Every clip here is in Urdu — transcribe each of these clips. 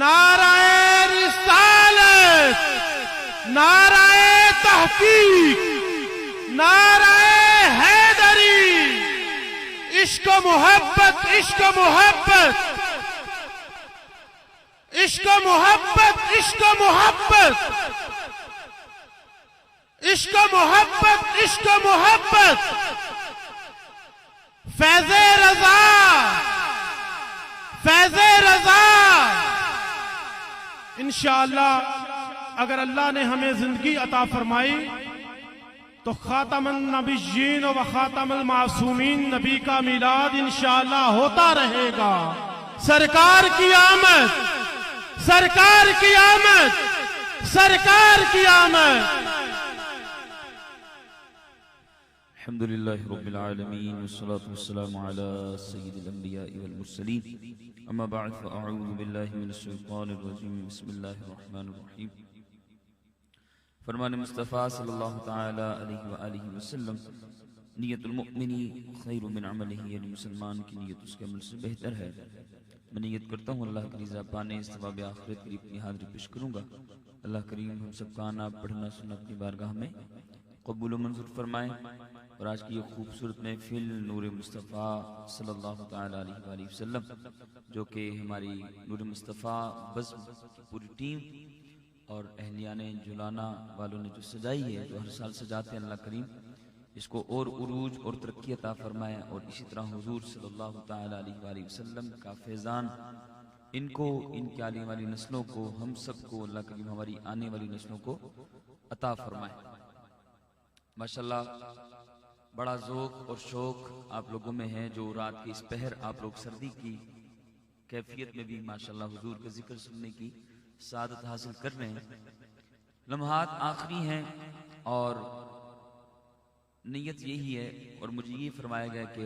نعرہ رسالت، نعرہ تحقیق، نعرہ حیدری، عشق و محبت، عشق و محبت، عشق و محبت، عشق و محبت، عشق و محبت، عشق و محبت، فیض رضا، فیض رضا۔ انشاءاللہ اگر اللہ نے ہمیں زندگی عطا فرمائی تو خاتم النبیین و خاتم المعصومین نبی کا میلاد انشاءاللہ ہوتا رہے گا۔ سرکار کی آمد، سرکار کی آمد، سرکار کی آمد۔ الحمدللہ رب العالمین والصلاة والسلام علی سید الانبیاء والمرسلین، اما بعد فاعوذ باللہ من الشیطان الرجیم، بسم اللہ الرحمن الرحیم۔ فرمان مصطفیٰ صلی اللہ تعالی علیہ وآلہ وسلم، نیت المؤمنی خیر من عملہ، یعنی مسلمان کی نیت اس کے عمل سے بہتر ہے۔ میں نیت کرتا ہوں اللہ کی رضا پانے اس ثواب آخرت کے لیے اپنی حاضری پیش کروں گا۔ اللہ کریم ہم سب کا آنا پڑھنا سننا اپنی بارگاہ میں قبول و منظور فرمائے، اور آج کی یہ خوبصورت محفل نور مصطفیٰ صلی اللہ تعالی علیہ وآلہ وسلم، جو کہ ہماری نور مصطفیٰ بزم کی پوری ٹیم اور اہلیان جولانا والوں نے جو سجائی ہے، جو ہر سال سجاتے ہیں، اللہ کریم اس کو اور عروج اور ترقی عطا فرمائے، اور اسی طرح حضور صلی اللہ تعالی علیہ وآلہ وسلم کا فیضان ان کو، ان کی آنے والی نسلوں کو، ہم سب کو اللہ کریم ہماری آنے والی نسلوں کو عطا فرمائے۔ ماشاءاللہ بڑا ذوق اور شوق آپ لوگوں میں ہے، جو رات کے اس پہر آپ لوگ سردی کی کیفیت میں بھی ماشاءاللہ حضور کا ذکر سننے کی سعادت حاصل کر رہے ہیں۔ لمحات آخری ہیں اور نیت یہی ہے، اور مجھے یہ فرمایا گیا کہ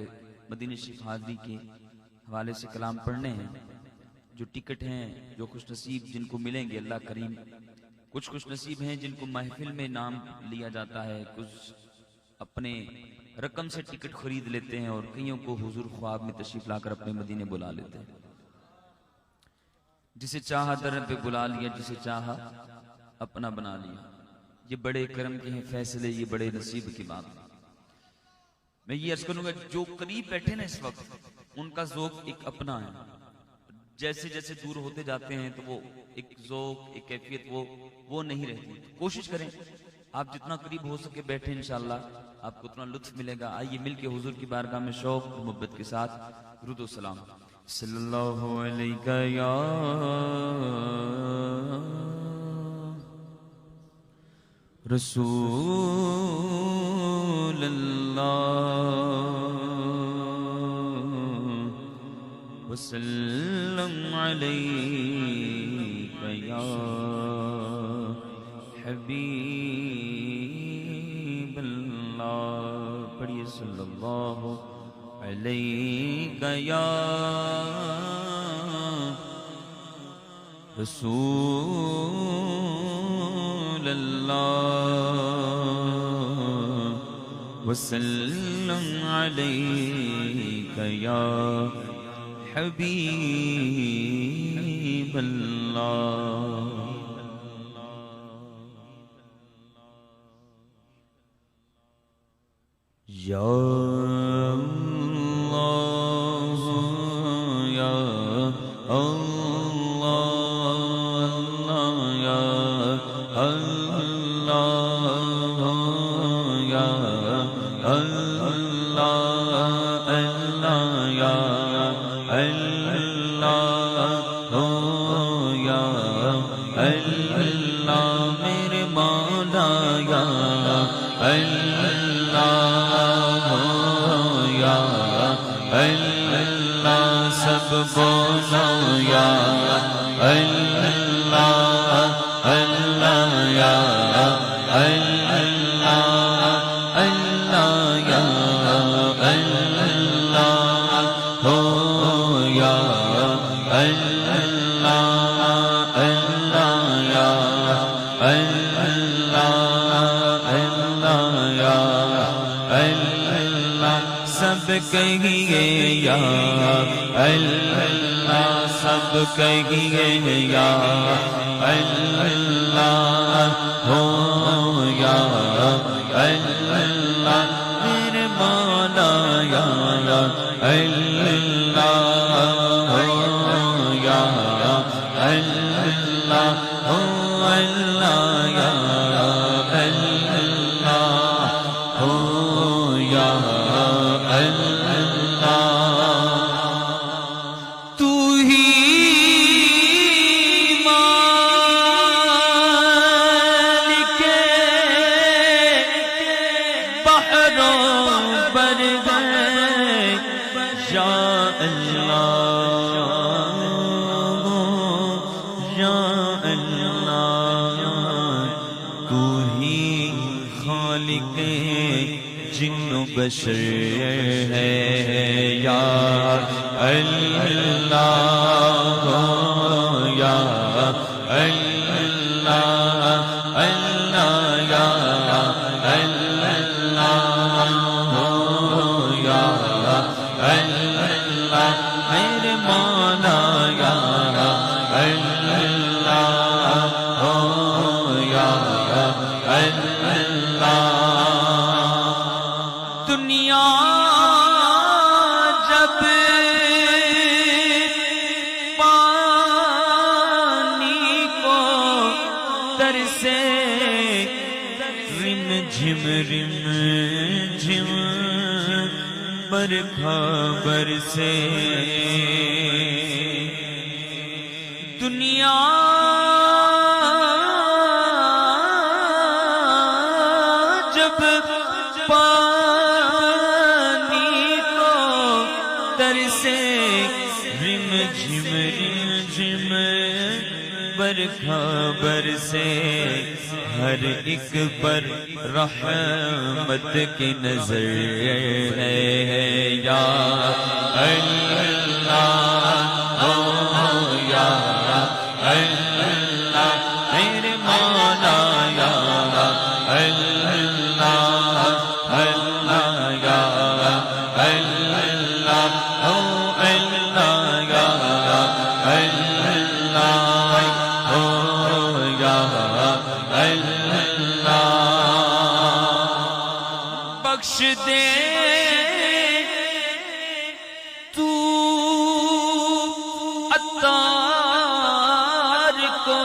مدینہ شریف حاضری کے حوالے سے کلام پڑھنے ہیں۔ جو ٹکٹ ہیں، جو خوش نصیب جن کو ملیں گے اللہ کریم، کچھ خوش نصیب ہیں جن کو محفل میں نام لیا جاتا ہے، کچھ اپنے رقم سے ٹکٹ خرید لیتے ہیں، اور کئیوں کو حضور خواب میں تشریف لا کر اپنے مدینے بلا لیتے ہیں۔ جسے چاہا در پہ بلا لیا، جسے چاہا اپنا بنا لیا۔ یہ بڑے کرم کے ہیں فیصلے، یہ بڑے نصیب کی بات۔ میں یہ عرض کروں گا، جو قریب بیٹھے نا اس وقت، ان کا ذوق ایک اپنا ہے۔ جیسے جیسے دور ہوتے جاتے ہیں تو وہ ایک ذوق، ایک کیفیت وہ نہیں رہتی۔ کوشش کریں آپ جتنا قریب ہو سکے بیٹھیں، انشاءاللہ آپ کو اتنا لطف ملے گا۔ آئیے مل کے حضور کی بارگاہ میں شوق اور محبت کے ساتھ درود و سلام۔ صلی اللہ علیہ یا رسول اللہ، وسلم علیک یا حبیب اللہ۔ پڑھیے صلی اللہ علیہ یا رسول اللہ، وسلم علیک یا حبیب اللہ۔ یا اللہ یا اللہ یا اللہ یا اللہ اللہ یا اللہ یا اللہ میرے مولا یا اللہ یا اللہ سب بولو یا اللہ اللہ یا اللہ اللہ یا اللہ ہو یا اللہ اللہ یا اللہ اللہ یا اللہ سب کہیے یا اللہ سب کہیے یا اللہ ہو یا اللہ میرے مولا یا اللہ ہو یا اللہ ہو اللہ یا اللہ ہو یا اللہ تو ہی مالک بحر و بر ہے یا اللہ یا اللہ تو ہی خالق جن و بشر ہے یا اللہ یا اللہ اللہ یا اللہ یا اللہ میرے مولا یا اللہ یا اللہ دنیا جب پانی کو ترسے رم جھم برکھا برسے دنیا جب پانی کو ترسے رم جھم برکھا برسے ہر ایک پر رحمت کی نظر ہے یا اللہ ہو یا اللہ میرے مولا یا اللہ اللہ یا اللہ ہو اللہ یا اللہ ہو یا اللہ بخش دے تو عطار کو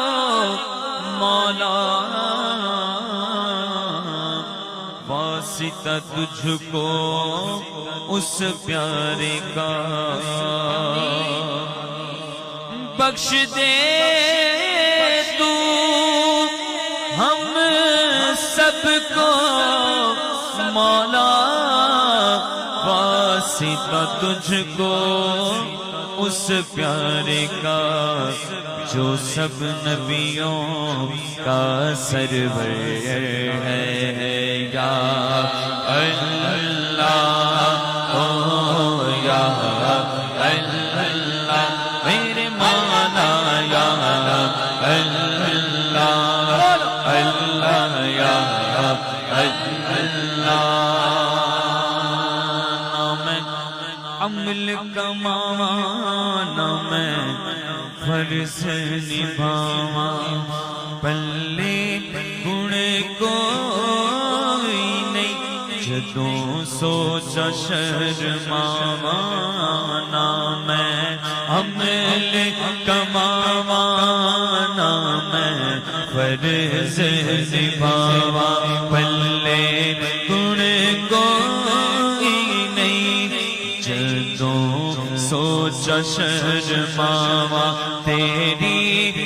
مولا واسطہ تجھ کو اس پیارے کا بخش دے تو ہم سب کو مولا واسطہ تجھ کو اس پیارے کا جو سب نبیوں کا سرور ہے یا اللہ ہو یا اللہ میرے مولا یا اللہ اللہ یا اللہ عمل کمانا میں فرض نبھاواں پلے گنے کوئی نہیں جدوں سوچا شرمانا میں عمل کمانا میں فرض نبھاواں پلے گنے کوئی نہیں جدوں سوچا شرماواں تیری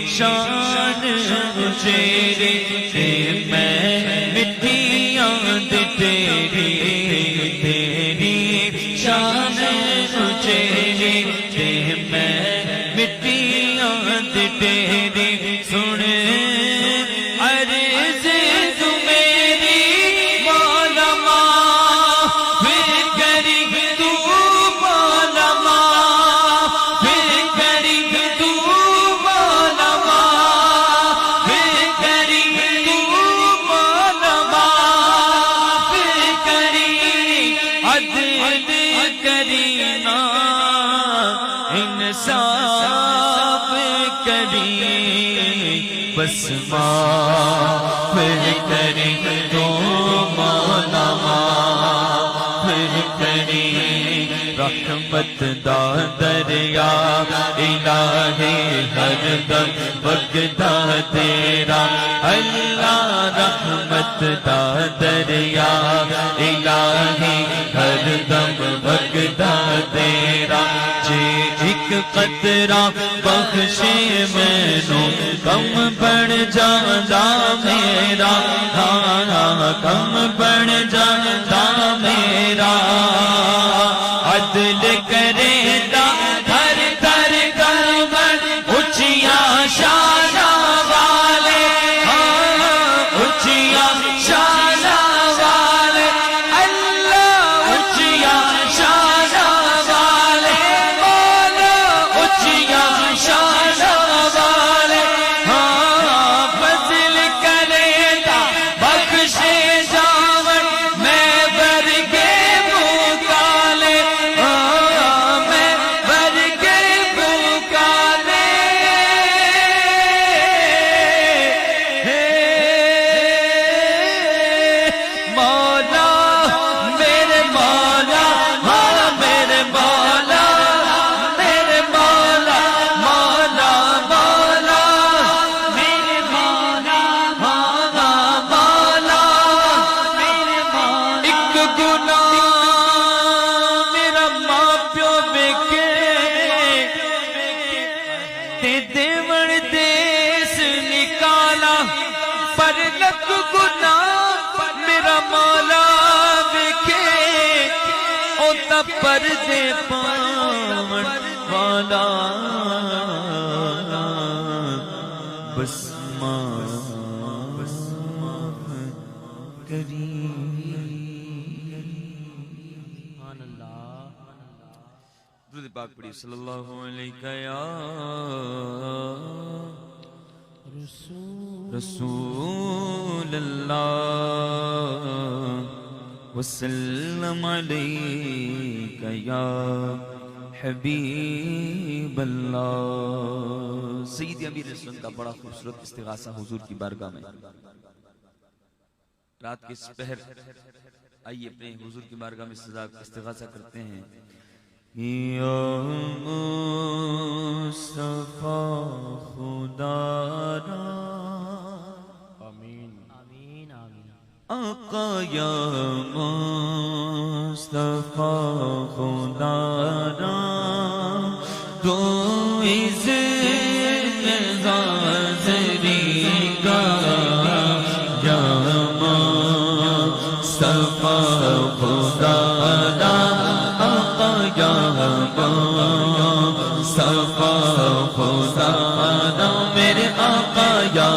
شان تیری میں مٹیاں تیری تیری شان تیری میں مٹیاں تیری سن عرض تو میری مولا پھر کری تو مولا پھر کری تو مولا پھر کری تو مولا پھر صاف کری بس معاف کری تو مولا معاف کری رحمت دا دریا الہی ہر دم بغدا تیرا اللہ رحمت دا دریا الہی ہر دم بغدا تیرا جے ایک قطرہ بخشے مینو کم بڑھ جاندا میرا ہاں کم بڑھ جاندا میرا عدل کرے دا ہر در کربن اچھیاں شاناں والے اچھیاں شاناں والے اللہ اچھیاں شاناں والے مولا اچھیاں شاناں والے فضل کرے دا بخشے جاون میں برگے بھوکالے میں برگے بھوکالے مولا میرے مولا ہاں میرے مولا میرے مولا مولا مولا میرے مولا ہاں مولا میرے مولا ایک گناہ میرا ماں پیو ویکھے تے دیوڑ دیس نکالا پر لکھ گناہ میرا مولا ویکھے او تا پردے پاون والا بس معاف کری درود پاک پڑھی صلی اللہ علیہ یا رسول اللہ وسلم علیک یا حبیب اللہ سید امیر سنت کا بڑا خوبصورت استغاثہ حضور کی بارگاہ میں رات کے اس پہر آئیے اپنے حضور کی بارگاہ میں استغاثہ کرتے ہیں یا مصطفیٰ خدا را آقا یا مصطفیٰ خدا را تو عزت حاضری کا یا مصطفیٰ خدا را آقا یا مصطفیٰ خدا را میرے آقا یا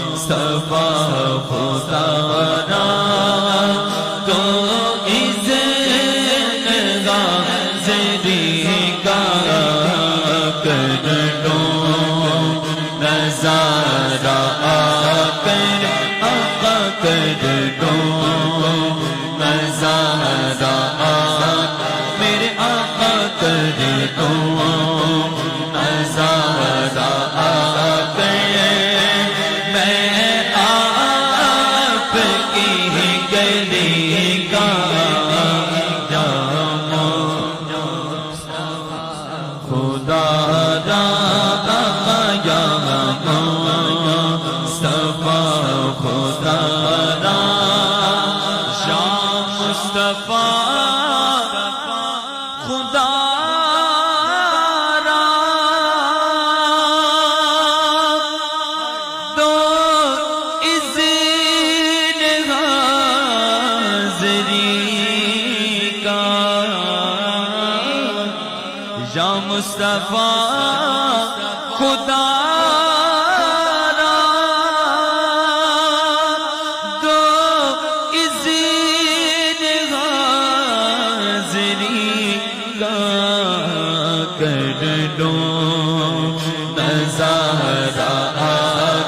مصطفیٰ خدا را تو عزت حاضری کا کر لو نظارہ آ کر آقا کر لو نظارہ آ میرے آقا کر لو نظارہ آ کر میں آپ کی گلی کا خدا را یا مصطفیٰ خدا را شاہ مصطفیٰ خدا را دو اذن حاضری کا یا مصطفیٰ خدا را دو اذن حاضری کا کر لو نظارہ آ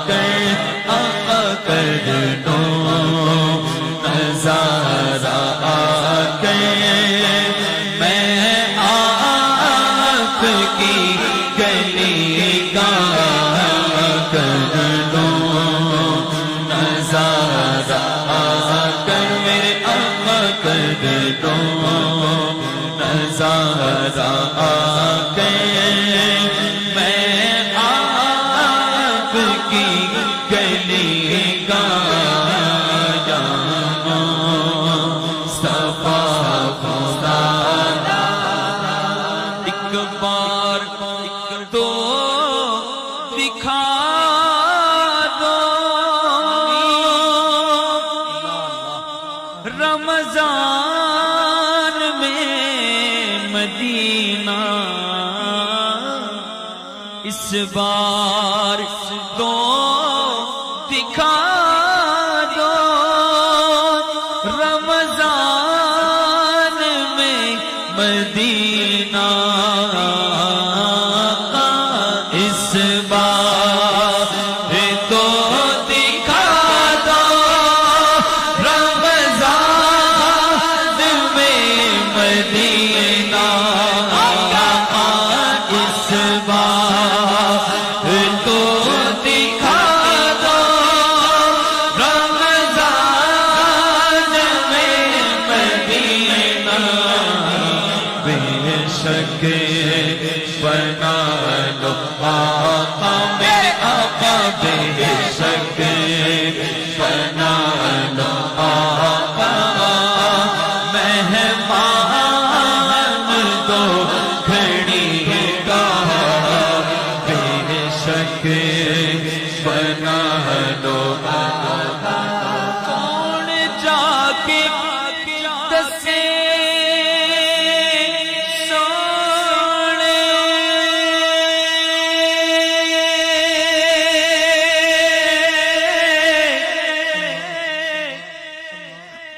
کر آقا کر لو نظارہ آ کر میں آپ کی کی گلی کا کر دو نظارہ کر میرے آقا کر دو نظارہ رمضان میں مدینہ اس بار تو دکھا دو رمضان میں مدینہ اس بار تو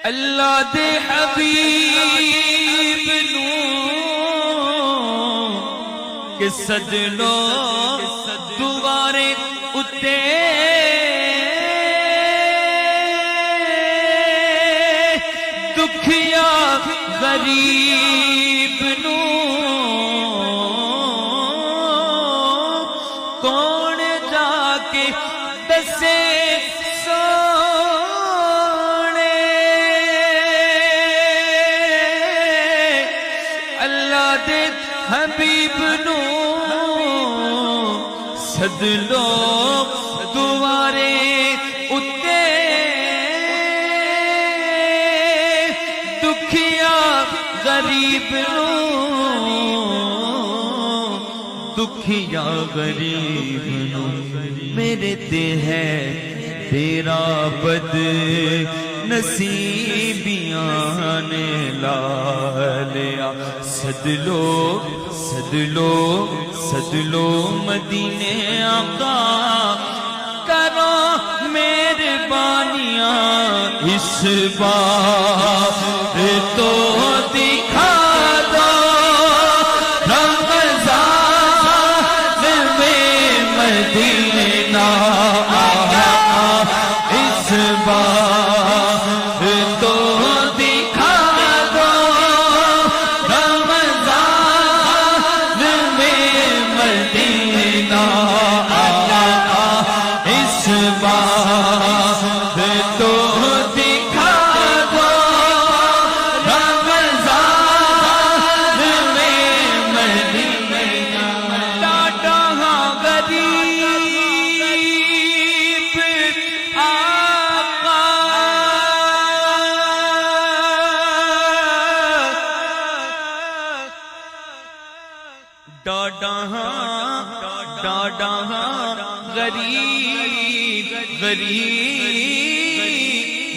اللہ دے حبیب نو کہ سجنو دوارے اتے دکھیا غریب نو کون جا کے دسے حبیب نو سد لو دوارے اتے دکھیا غریب نو دکھیا غریب نو میرے تے ہے تیرا بد نصیبیاں نے لا لیا سد لو مدینے آقا کرو مہربانیاں اس بار تو دکھا دو رمضان میں مدینہ اس بار تو دکھا دو رمضان میں مدینہ اس بار تو دکھا دو رمضان میں مدینہ ٹاٹا غریب آقا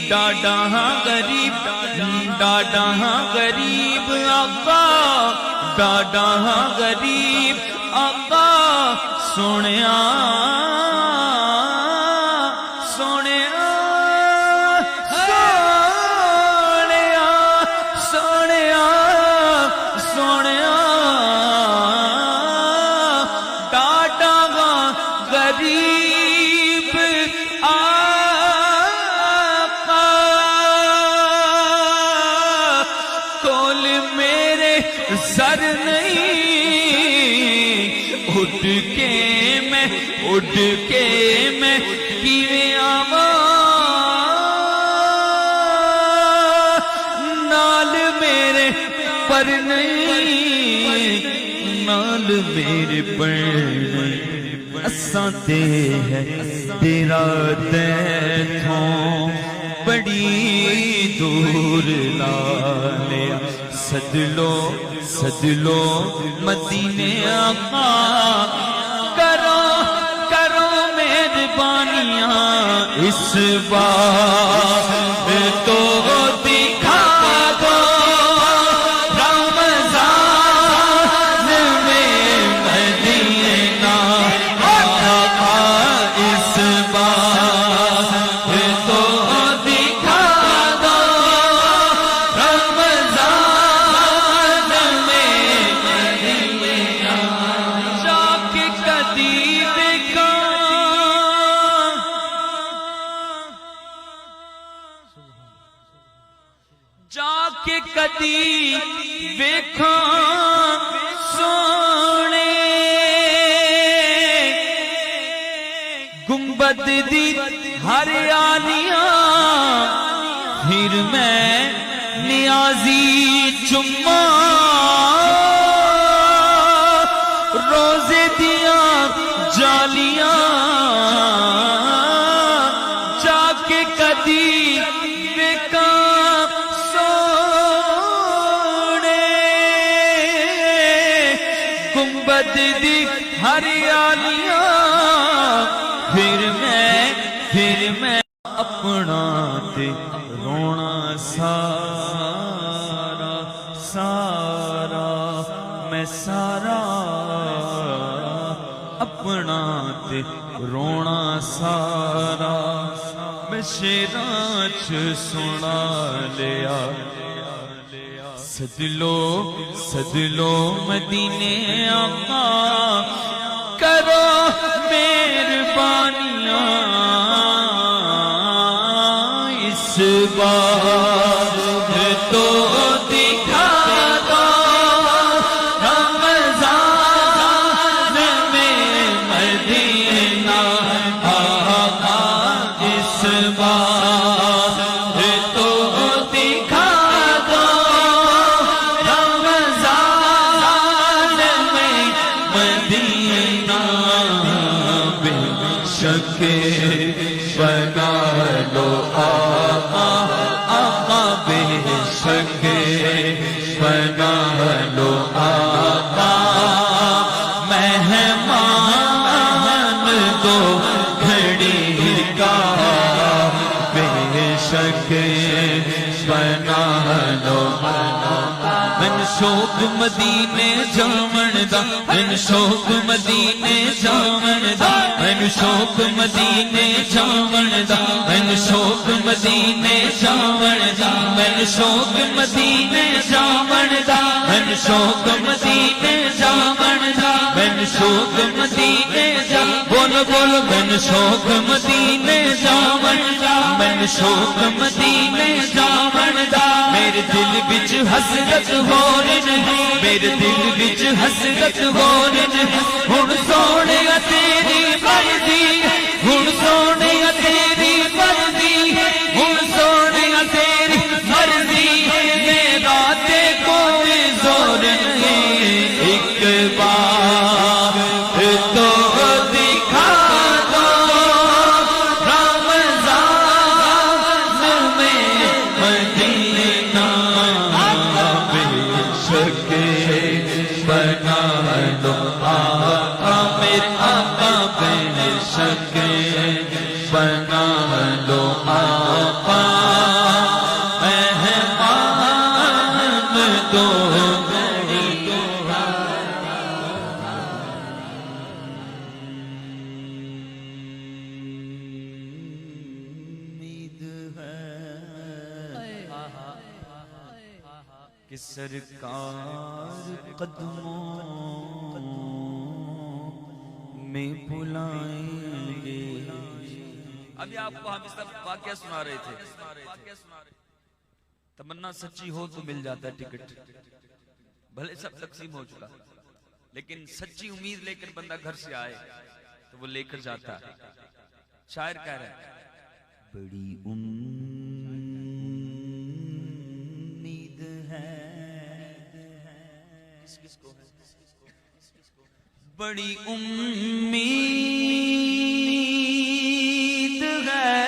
ڈاڈا غریب ڈاڈا غریب آقا ڈاڈا غریب آقا سونیا غریب آقا کول میرے سر نہیں اٹھ کے میں کیویں آواں نال میرے پر نہیں نال میرے پر نہیں اساں تے ہے تیرا تیتھوں بڑی دور لا لیا سد لو مدینے آقا کرو مہربانیاں اس بار تو دکھا دو رمضان میں مدینہ آقا اس بار تو دکھا دو رمضان میں مدینہ جا کے کدی دیکھا جا کے کدی ویکھاں سونے گنبد دی ہریالیاں پھر میں نیازی چما روزے دیاں جالیاں جا کے کدی ویکھاں سونے گنبد دی ہریالیاں پھر میں اپنا تے رونا سارا میں سارا اپنا تے رونا سارا میں شیراں چ سنا لیا سد لو مدینے آقا کرو مہربانیاں اس بار تو دکھا دو رمضان میں مدینہ آقا اس بار تو دکھا دو رمضان میں مدینہ بے شک بنا لو آقا بے شک بنا لو آقا مہمان دو گھڑی کا بے شک بنا لو من شوق مدینے جاون دا من شوق مدینے جاون دا من شوق مدینے جاون دا من شوق مدینے جاون دا من شوق مدینے جاون دا من شوق مدینے جاون دا من شوق مدینے جا بول من شوق مدینے جاون دا من شوق مدینے جاون دا میرے دل وچ حسرت ہو رہی میرے دل وچ حسرت ہو رہی ہن سونیا تیری مرضی ہن سونیا تیری مرضی ہن سونیا تیری مرضی میرا تے کوئی زور نہیں ایک بار تو دکھا دو رمضان میں مدینہ بے شک بنا لو آقا میرے آقا بے شک بنا لو آقا مہمان دو کہ سرکار قدموں میں بلائیں گے. ابھی آپ کو ہم اس طرح واقعہ سنا رہے تھے. تمنا سچی ہو تو مل جاتا ہے ٹکٹ، بھلے سب تقسیم ہو چکا. لیکن سچی امید لے کر بندہ گھر سے آئے تو وہ لے کر جاتا ہے. شاعر کہہ رہا ہے بڑی امید ہے کس کو ہے بڑی امید ہے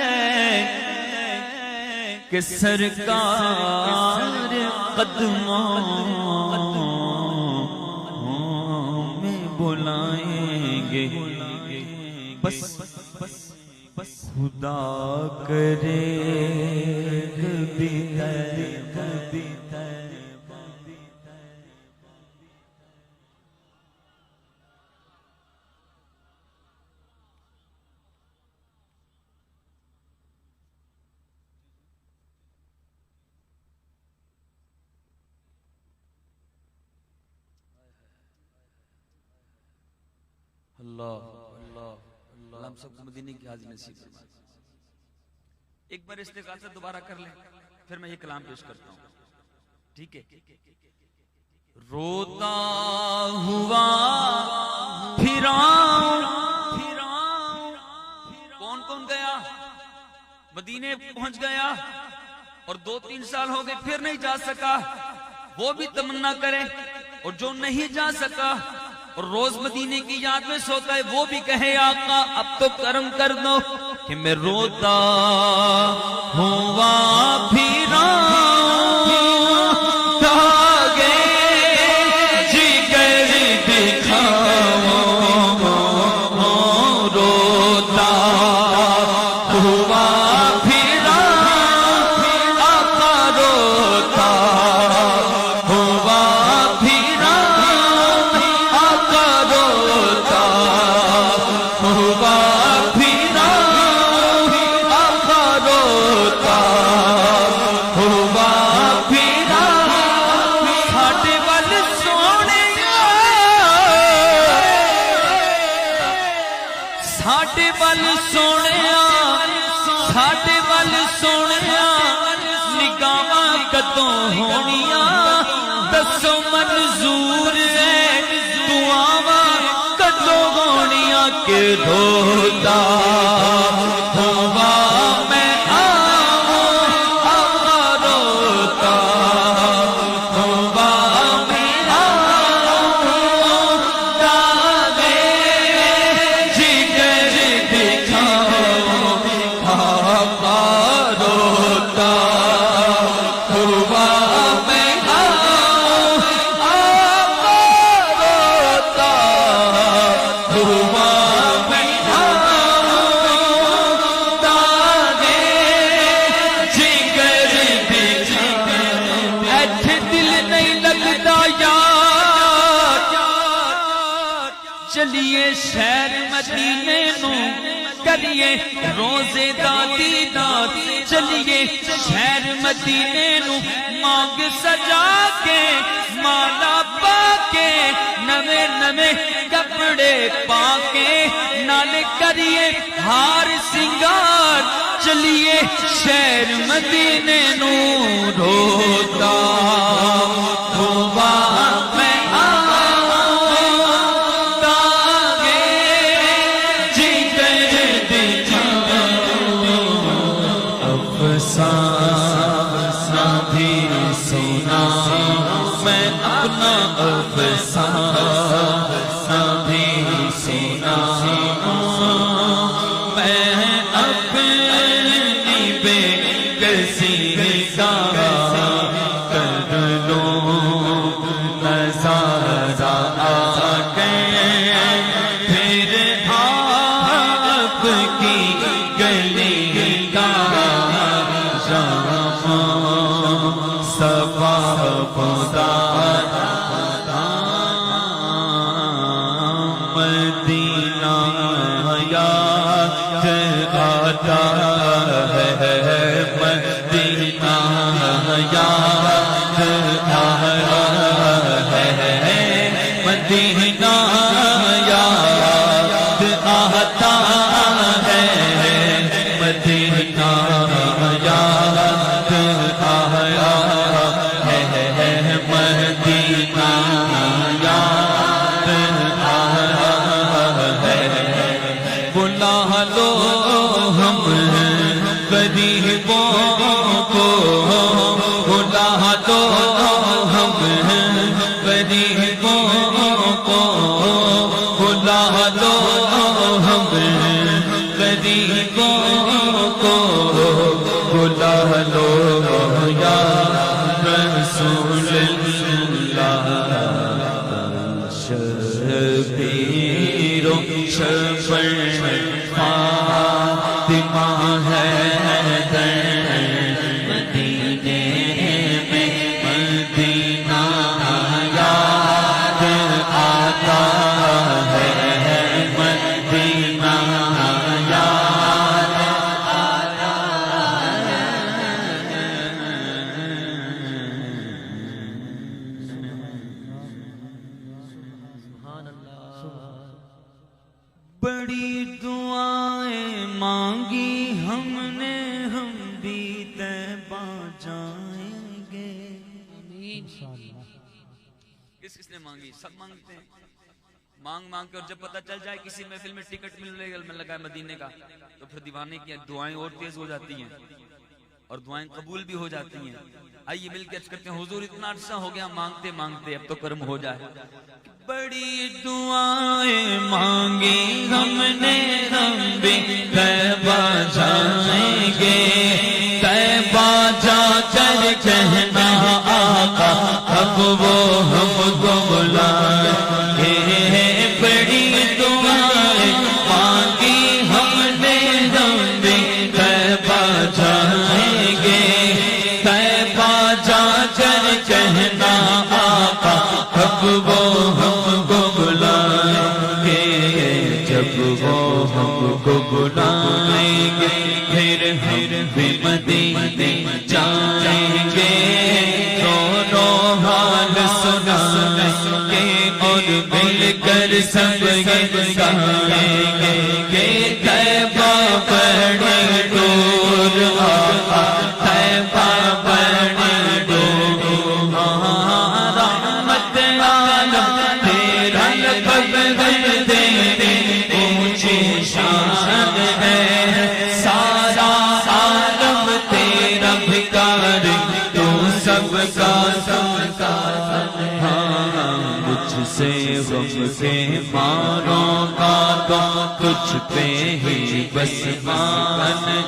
کہ سرکار قدموں میں بلائیں گے. بس خدا کرے کبھی کبھی اللہ اللہ اللہ ہم سب کو مدینے کی حاضری نصیب فرمائے. ایک بار استغاثہ دوبارہ کر لیں پھر میں یہ کلام پیش کرتا ہوں. ٹھیک ہے. روتا ہوا پھرا کون کون گیا مدینے پہنچ گیا اور 2-3 سال ہو گئے پھر نہیں جا سکا, وہ بھی تمنا کرے, اور جو نہیں جا سکا اور روز مدینے کی یاد میں سوتا ہے وہ بھی کہے آقا اب تو کرم کر دو کہ میں روتا ہوا پھرا دھاگے جگر دکھاؤ, روتا ہوا پھرا آقا روتا ہوا پھرا آقا روتا ہوا پھرا آقا روتا ہوا پھرا ساڈے ول سونیا ساڈے ول سونیا ساڈے ول سونیا نگاہاں کدوں ہونیاں دسو منظور ہے دعاواں کدوں ہونیاں کہ روتا ہوا میں آؤں آقا روتا ہوا میں آؤں داغے جگر دکھاؤ آقا روتا ہوا میں آؤں آقا روتا ہوا میں آؤں داغے جگر دکھاؤ. ایتھے دل نہیں لگتا یار چلیے شہر مدینے نو کریے روزے دا دیدار, چلیے شہر مدینے نو مانگ سجا کے مالا پا کے نویں نویں کپڑے پا کے نال کریے ہار سنگار, چلیے شہر مدینے نو روتا ہوا میں آؤں داغے جگر دکھاؤ. افسانہ بھی سنا میں اپنا افسانہ بھی سنا میں اپنی بے کسی کا کر لوں نظارہ آ گئے پھر آپ کی گلی کا صفا خدا مدینہ یاد آتا ہے مدینہ یاد آتا ہے مدینہ یاد آتا ہے مدینہ یاد آیا ہے مدینہ یاد بلا دو ہم غریبوں کو، بلا لو یا رسول اللہ، شبیر و شفیع فاطمہ ہے مدینے میں، مدینہ یاد آتا ہے، مدینہ یاد آتا ہے۔ بڑی دعائیں مانگی ہم نے، ہم بھی طیبہ جائیں گے۔ کس کس نے مانگی؟ سب مانگتے ہیں، مانگ مانگ کے، اور جب پتہ چل جائے کسی محفل میں ٹکٹ ملنے لگا ہے مدینے کا، تو پھر دیوانے کی دعائیں اور تیز ہو جاتی ہیں اور دعائیں قبول بھی ہو جاتی ہیں۔ آئیے مل کے عرض کرتے ہیں، حضور اتنا عرصہ ہو گیا مانگتے مانگتے، اب تو کرم ہو جائے۔ بڑی دعائیں مانگی ہم نے، ہم بھی طیبہ جائیں گے، طیبہ جا کر کہنا آقا اب وہ ہم کو بلائیں گے۔ بڑی دعائیں مانگی ہم نے، ہم بھی طیبہ جائیں گے، طیبہ جا کر کہنا آقا اب وہ ہم کو بلائیں گے۔ جب وہ ہم کو بلائیں گے پھر ہم بھی مدینے جائیں گے، دونوں حال سنائیں گے اور مل کر سب یہ گائیں گے کہ طیبہ بڑی دور آقا، طیبہ بڑی دور، رحمت عالم تیرا لقب ہے، تیری اونچی شان ہے، سارا عالم تیرا بھکار، تو سب کا مجھ سے غم کے ماروں کا تو تجھ پہ ہی بس مان ہے،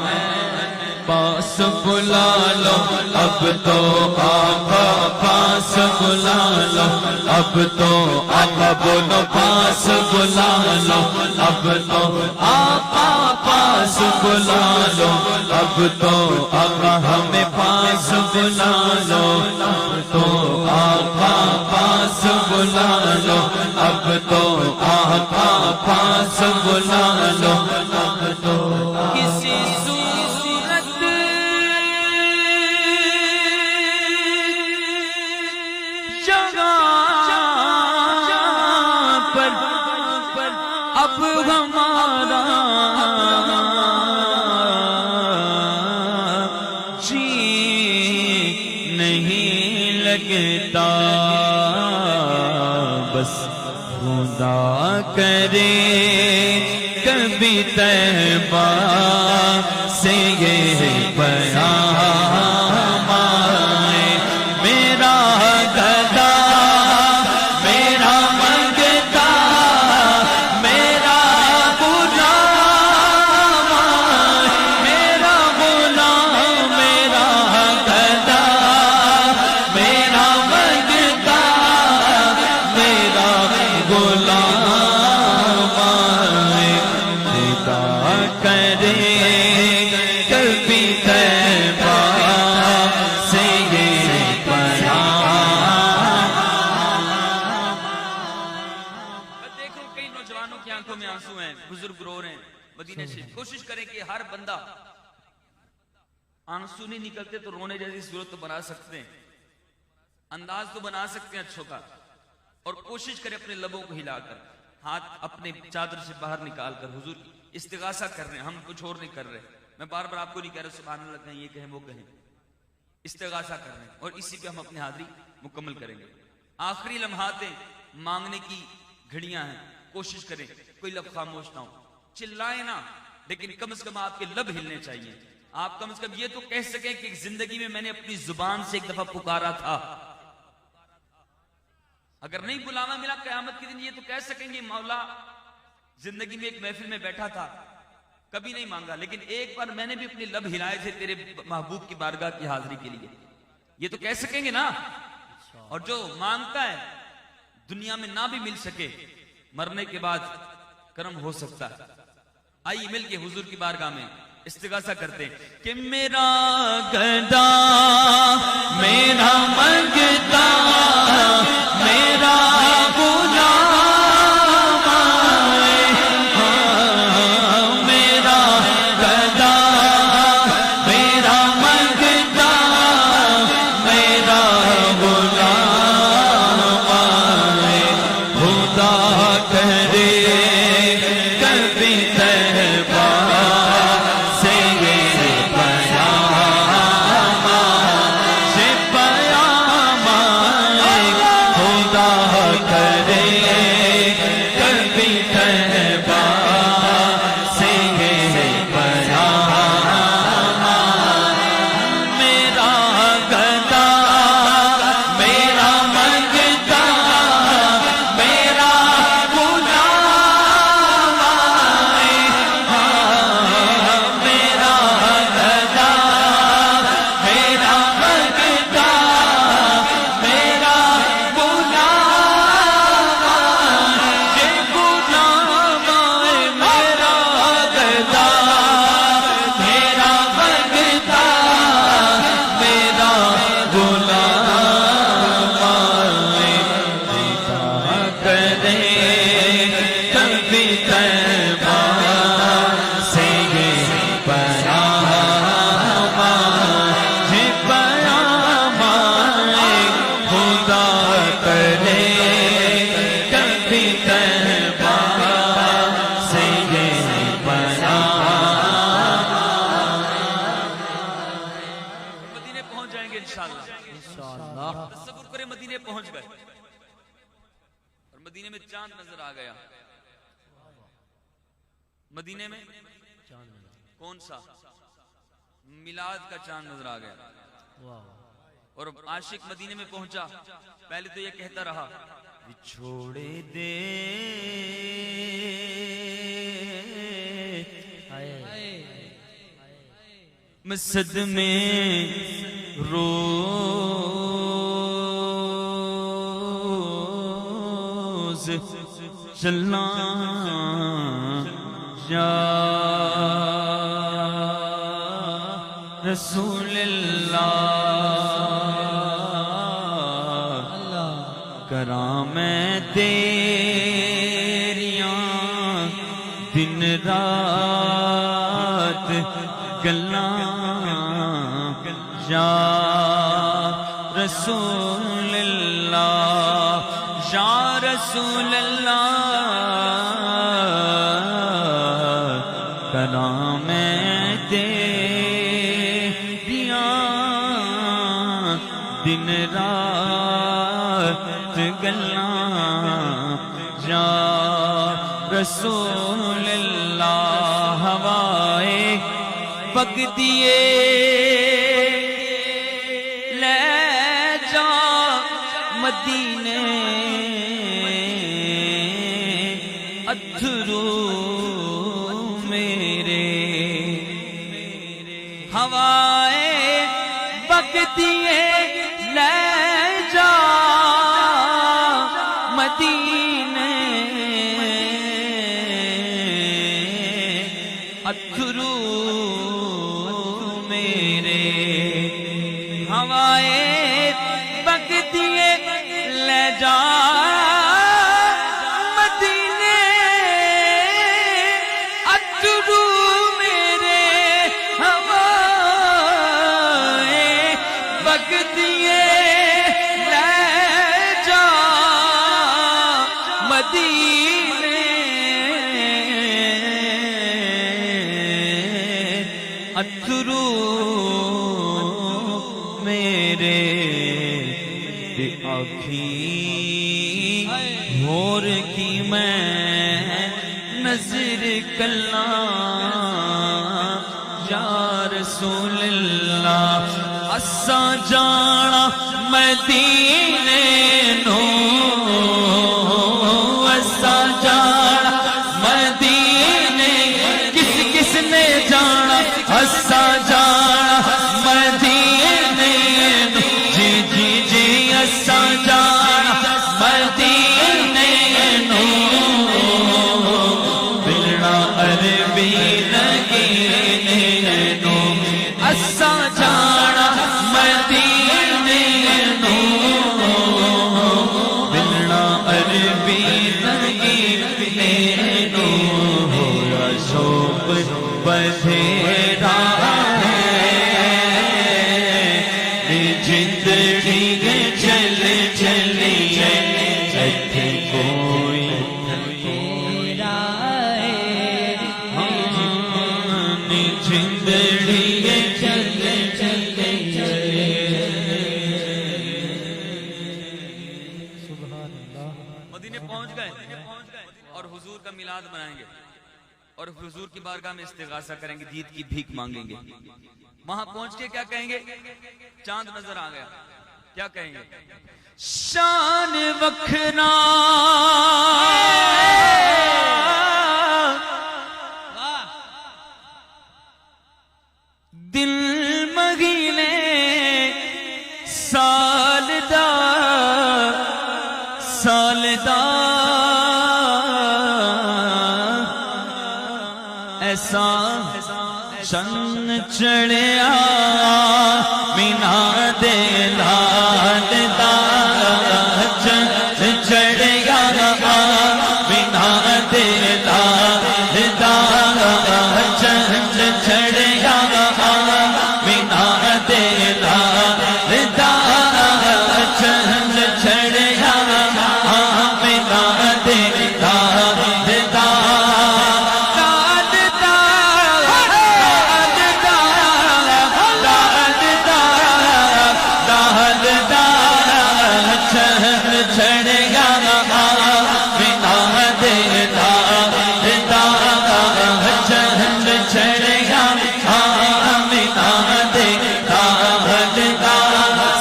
پاس بلا لو اب تو آقا، پاس بلا لو اب تو آقا، بولو پاس بلا لو اب تو آقا، پاس بلا لو اب تو آقا، ہمیں پاس بلا لو اب تو آقا، پاس بلا لو اب تو آقا، پاس بلا لو اب تو کسی صورت جگہ پر اب ہمارا جی نہیں لگتا، بس خدا کرے کبھی طیبہ سے یہ پیام آئے، میرا گدا میرا منگتا، میرا غلام میرا غلام، میرا گدا میرا منگتا، میرا غلام خدا کرے کبھی طیبہ سے یہ دیکھو کئی نوجوانوں کی آنکھوں میں آنسو ہیں، بزرگ رو رہے ہیں مدینے سے۔ کوشش کریں کہ ہر بندہ، آنسو نہیں نکلتے تو رونے جیسی صورت تو بنا سکتے ہیں، انداز تو بنا سکتے ہیں اچھوں کا، اور کوشش کریں اپنے لبوں کو ہلا کر، ہاتھ اپنے چادر سے باہر نکال کر حضور استغاثہ کر رہے ہیں، ہم کچھ اور نہیں کر رہے۔ میں بار بار آپ کو نہیں کہہ رہا سبحان اللہ کہیں، یہ کہیں وہ کہیں، استغاثہ کر رہے ہیں، اور اسی پہ ہم اپنی حاضری مکمل کریں گے۔ آخری لمحات ہیں، مانگنے کی گھڑیاں ہیں، کوشش کریں کوئی لب خاموش نہ ہو، چلائیں نہ، لیکن کم از کم آپ کے لب ہلنے چاہیے۔ آپ کم از کم یہ تو کہہ سکیں کہ زندگی میں نے اپنی زبان سے ایک دفعہ پکارا تھا۔ اگر نہیں بلاوا ملا قیامت کے دن یہ تو کہہ سکیں گے مولا زندگی میں ایک محفل میں بیٹھا تھا, کبھی نہیں مانگا, لیکن ایک بار میں نے بھی اپنے لب ہلائے تھے تیرے محبوب کی بارگاہ کی حاضری کے لیے. یہ تو کہہ سکیں گے نا. اور جو مانگتا ہے دنیا میں نہ بھی مل سکے, مرنے کے بعد کرم ہو سکتا ہے. آئیے مل کے حضور کی بارگاہ میں استغاثہ کرتے ہیں کہ میرا گدا میرا منگتا میرا غلام آئے, ہاں میرا گدا میرا منگتا میرا غلام آئے, خدا کرے کبھی تہبا سے یہ پیام آئے, خدا کرے کبھی تہبا سے یہ پیام آئے. میرا گدا میرا منگتا میرا غلام آئے, ہاں میرا گدا میرا منگتا میرا غلام آئے, یہ غلام آئے میرا گدا میرا منگتا میرا غلام آئے, خدا کرے کبھی تہبا سے یہ پیام آئے, پیام آئے, خدا کرے کبھی تہبا سے یہ پیام. مدینے پہنچ جائیں گے انشاءاللہ. تصور کریں مدینے پہنچ گئے اور مدینے میں چاند نظر آ گیا. مدینے میں کون سا؟ میلاد کا چاند نظر آ گیا. اور عاشق مدینے میں پہنچا, پہلے تو یہ کہتا رہا چھوڑے دے مسجد میں روز چلنا یا رسول اللہ, کرام تیریاں دن رات گلاں یا رسول اللہ, یا رسول اللہ, کرام تیریاں دن رات گلاں یا رسول اللہ. ہوائے پگ دیے لے جا مدینے, اتھرو میرے, ہوائے پگ دیے لے جا مدینے, اتھرو میرے, ہوائے پگ دیے لے جا مدینے, اتھرو میرے, ہوائے پگ دیے لے جا مدینے, اتھرو میرے. آنکھیں ہور کی میں نظر کلا یا رسول اللہ, اساں جانا مدینے نو, اساں جانا بدھیرا زندگی چل چلی اتھے کوئی تیرا زندگی چل چلی مدینے پہنچ گئے اور حضور کا میلاد منائیں گے اور حضور کی بارگاہ میں استغاثہ کریں گے، جیت کی بھیک مانگیں گے. وہاں پہنچ کے کیا کہیں گے؟ چاند نظر آ گیا، کیا کہیں گے؟ شان وکھرا دل مغینے سالدہ ایسا شن چڑھیا مینا دے لال دا چن چڑھیا مینا دے لال دا چن چڑھیا مینا دے لال دا چن چڑھیا مینا دے لال دا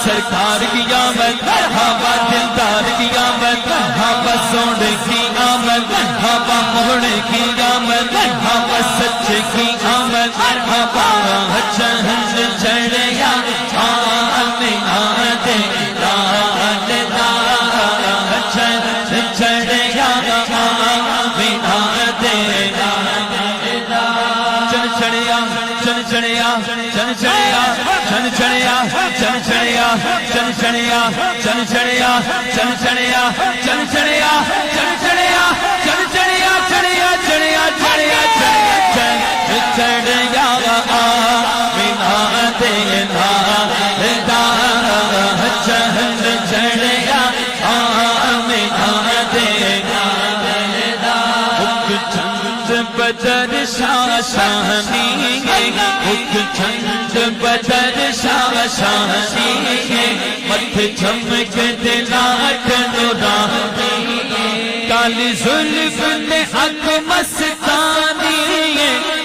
سرکار کی آمد ہوا دلدار کی آمد ہوا سونے کی آمد ہوا موڑے کی آمد ہوا سچ کی آمد ہوا چند چڑھیا آمینا دے لال دا چند چڑھیا آمینا دے لال دا چن چڑھیا چن چڑھیا چن چڑھیا چن چڑھیا چن چڑھیا چن چڑھیا چن چڑھیا چن چڑھیا چن چڑھیا چن چڑھیا چن چڑھیا چڑھیا چڑھیا چڑھیا چن چڑھیا مینا دے لال دا چن چڑھیا مینا دے لال دا چند بدر شاشانی اک چند بدر شاشانی مت چمک دلاٹ نورانی کالی زلف نے حق مستانی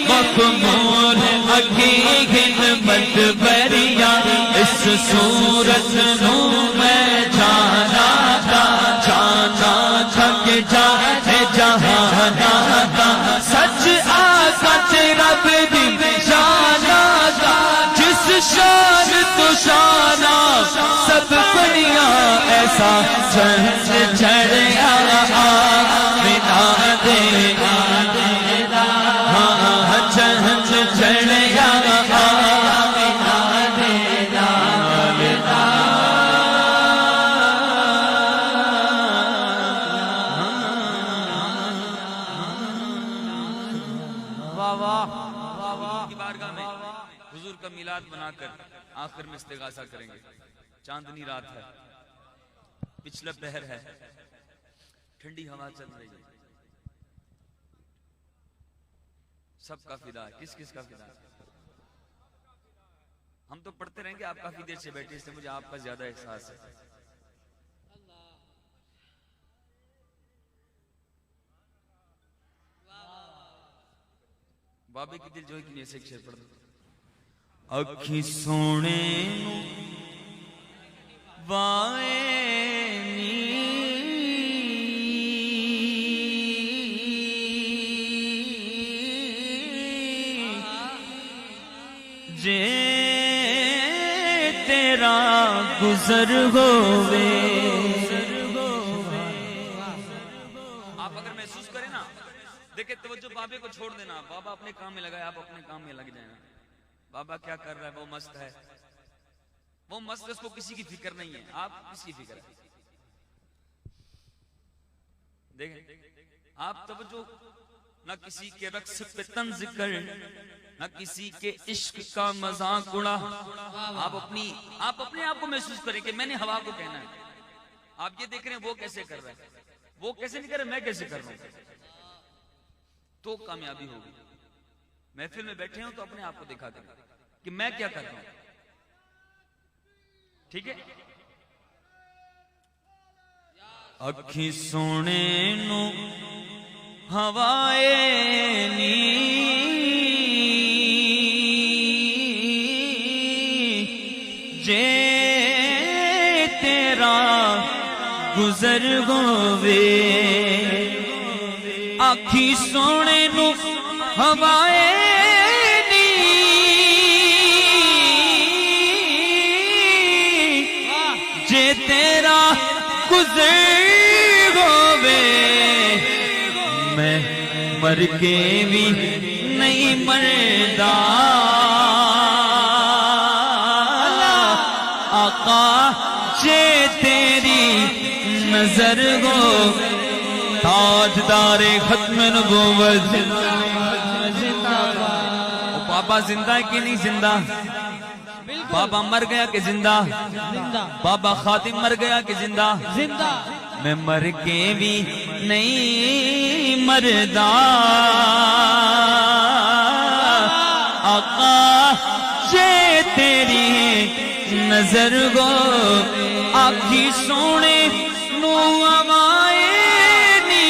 مخمور اگی گن مت بریا اس صورت نو میں جانا تھا کہ جانے جہانا تھا سچ آقا رب دی جانا تھا جس شان تو شانا سب بنیا ایسا چند چڑھیا مینا دے ہاں چند چڑھیا مینا دے کی بارگاہ میں حضور کا میلاد بنا کر آخر میں استغاثہ کریں گے. چاندنی رات ہے، پچھلا پہر ہے، ٹھنڈی ہوا چل رہی ہے، سب کا فدا ہے. کس کس کا فدا ہے؟ ہم تو پڑھتے رہیں گے، آپ کافی دیر سے بیٹھے، اس سے مجھے آپ کا زیادہ احساس ہے. بابے کی دل جوئی کی نیسے ایک شعر پڑھ دو. اکھی سونے وائنی جے تیرا گزر ہووے. آپ اگر محسوس کریں نا، دیکھیں توجہ بابے کو چھوڑ دینا، بابا اپنے کام میں لگا ہے، آپ اپنے کام میں لگ جائیں. بابا کیا کر رہا ہے؟ وہ مست ہے، وہ مست ہے، اس کو کسی کی فکر نہیں ہے، آپ کس کی فکر ہے؟ دیکھیں آپ توجہ نہ کسی کے رقص پہ طنز کر، نہ کسی کے عشق کا مذاق اڑا. آپ اپنے آپ کو محسوس کریں کہ میں نے ہوا کو کہنا ہے. آپ یہ دیکھ رہے ہیں وہ کیسے کر رہا ہے، وہ کیسے نہیں کر رہا، میں کیسے کر رہا ہوں، تو کامیابی ہوگی. محفل میں بیٹھے ہوں تو اپنے آپ کو دکھا دیں کہ میں کیا کر رہا ہوں. ٹھیک ہے. اکھی سونے نو ہوائے نی جے تیرا گزر ہووے، اکھی سونے نو ہوائے جے تیرا گزر ہووے، میں مر کے بھی نہیں مردا. آقا جے تیری نظر ہو، تاجدار ختم نبوت. بابا زندہ ہے کہ نہیں زندہ؟ بابا مر گیا کہ زندہ؟ بابا خاتم مر گیا کہ زندہ؟ میں مر کے بھی نہیں مردا. آقا جے تیری نظر گو، آکھی سونے نو آوائے نی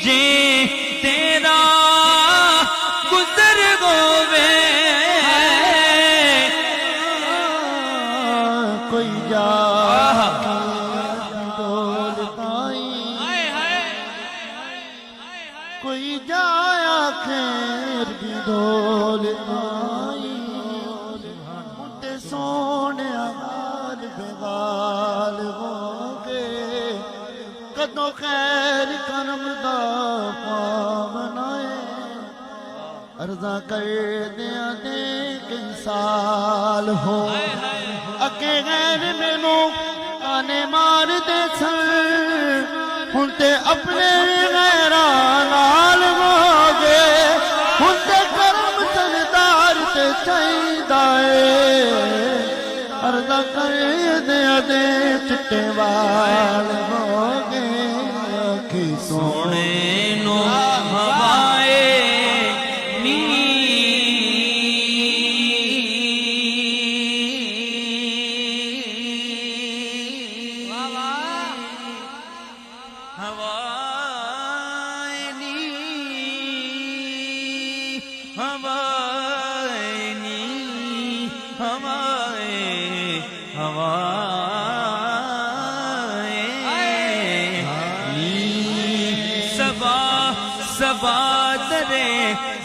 جے تیرا گزر گووے. کوئی جا ڈول پائی، کوئی جایا خیر بھی ڈول پائی. مجھے سونے غال بغال ہو گے، کدو خیر کرم دا پامنائے. عرضہ کر دیا دے کئی سال ہو، اکے غیر مینو آنے مار دے سن، ہن تے اپنے غیران نال ہو گے. ہن تے کرم سردار تے چاہیدا اے، عرضہ کر دیا دے چٹے وال ہو گے. اکھی سونے نو ہوائے نی ہوائے نی ہوائے نی ہوائے صبا درے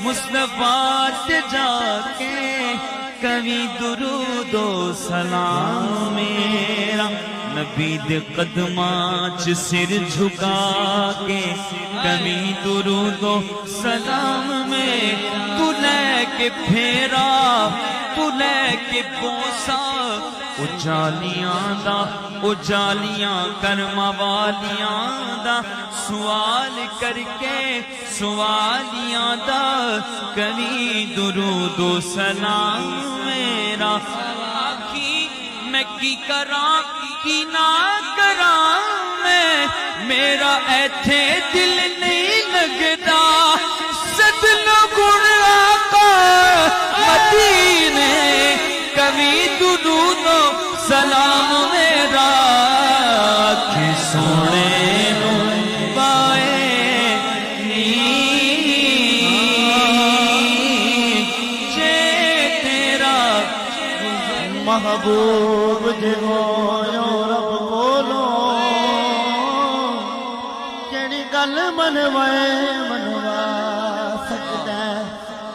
مصطفیٰ تے جا کے کبھی درود و سلام میرا، نبی دے قدماں چ سر جھکا کے کبھی درود و سلام میں. تو لے کے پھیرا، تو لے کے بوسا، اجالیاں کرما والیاں دا سوال کر کے سوالیاں دا کبھی درود و سلام میرا. آخی میں کی کراں کی نہ کراں، میں میرا ایتھے دل نہیں لگدا. سدلو گن آقا مدینے کبھی درود و سلام میرا. کہ سونے نو پائے نی جے تیرا محبوب جے ہویا رب کولو، جیڑی گل منوا سکدا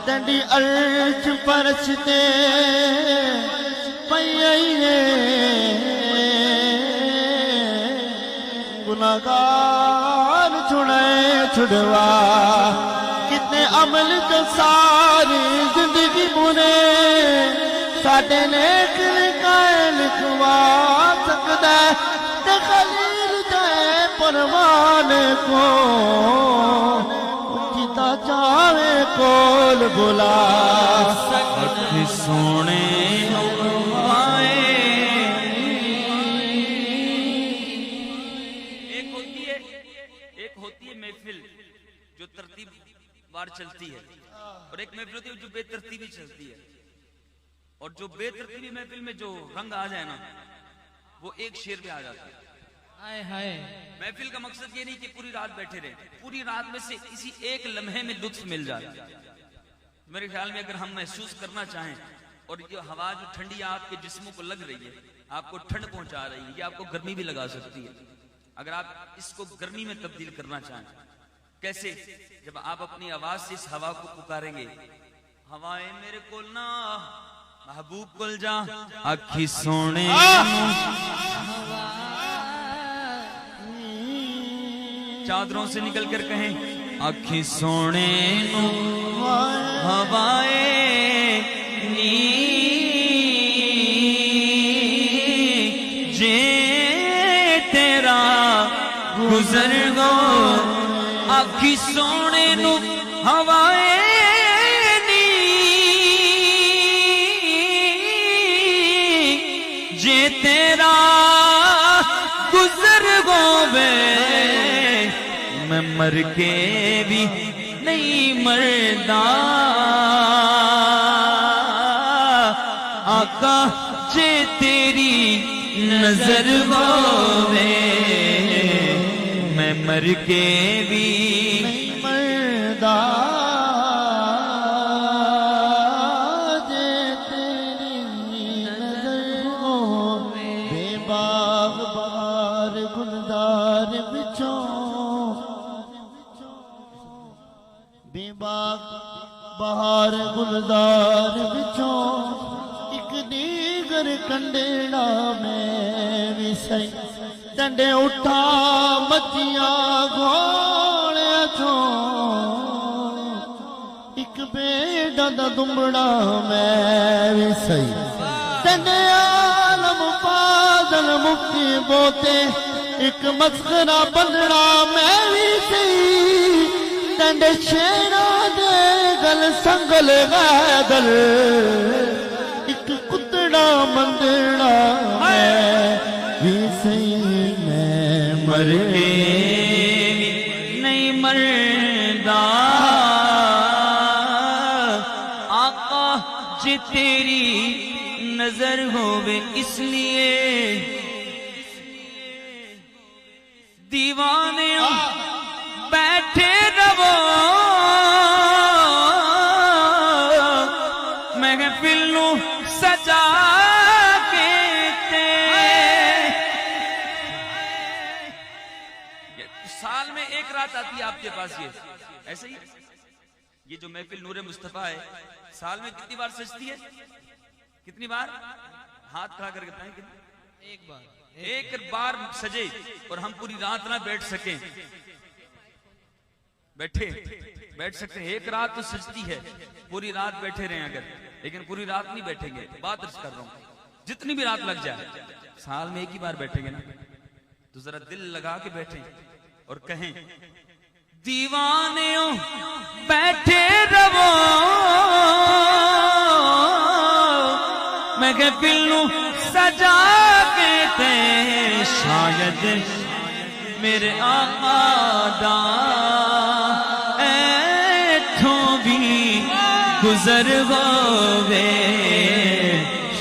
ڈنڈی عرش فرش تے پئی گناہگار چھڑوا کتنے عمل جو ساری زندگی بنے ساڈے نیک لکھائے لکھوا سکدا تے خلیل جائے پروانے کو جتا چاہے کول بلا اکھ سونے آئے ایک ہوتی ہے محفل جو ترتیب وار چلتی ہے اور ایک محفل ہوتی ہے جو بے ترتیبی چلتی ہے اور جو بے ترتیبی محفل میں جو رنگ آ جائے نا وہ ایک شیر پہ آ جاتا ہے محفل کا مقصد یہ نہیں کہ پوری رات بیٹھے رہے پوری رات میں سے کسی ایک لمحے میں لطف مل جائے میرے خیال میں اگر ہم محسوس کرنا چاہیں اور یہ ہوا جو ٹھنڈی آپ کے جسموں کو لگ رہی ہے آپ کو ٹھنڈ پہنچا رہی ہے یہ آپ کو گرمی بھی لگا سکتی ہے اگر آپ اس کو گرمی میں تبدیل کرنا چاہیں کیسے جب آپ اپنی آواز سے اس ہوا کو پکاریں گے ہوائے میرے کول نہ محبوب کول جا اکھی سونے چادروں سے نکل کر کہیں اکھی سونے ہوائے نی جے تیرا گزر گو اکھی سونے نو ہوائے نی جے تیرا گزر گو بے میں مر کے بھی نہیں مردا آقا جے تیری نظر ہوے میں مر کے بھی مردا جے تیری نظر ہو بے باغ بہار گلدار بچھو بے باغ بہار گلدار بچھو ایک دیگر کنڈیڑا میں بھی سی ڈنڈے اٹھا مچیاں گھوڑے چھو ایک بیڑا دا دمبڑا میں بھی سی ڈنڈے عالم پادل مفتی بوتے ایک مسخرہ بنڑا میں بھی سی ڈنڈے شیرہ دے گل سنگل غیدل ایک کتڑا مندڑا میں بھی سی میں مر کے بھی نہیں مردا آقا جے تیری نظر ہووے اس لیے دیوانے بیٹھے رہو محفل نو سجا کے سال میں ایک رات آتی ہے آپ کے پاس یہ ایسے ہی یہ جو محفل نور مصطفیٰ ہے سال میں کتنی بار سجتی ہے کتنی بار ہاتھ کھڑا کر کے بتائیں کتنی ایک بار سجے اور ہم پوری رات نہ بیٹھ سکیں بیٹھ سکتے ہیں ایک رات تو سجتی ہے پوری رات بیٹھے رہیں اگر لیکن پوری رات نہیں بیٹھیں گے بات عرض کر رہا ہوں جتنی بھی رات لگ جائے سال میں ایک ہی بار بیٹھیں گے نا تو ذرا دل لگا کے بیٹھیں اور کہیں دیوانیوں بیٹھے رہو محفل نو سجا کے تے شاید میرے آقا دا ایتھوں بھی گزر ہووے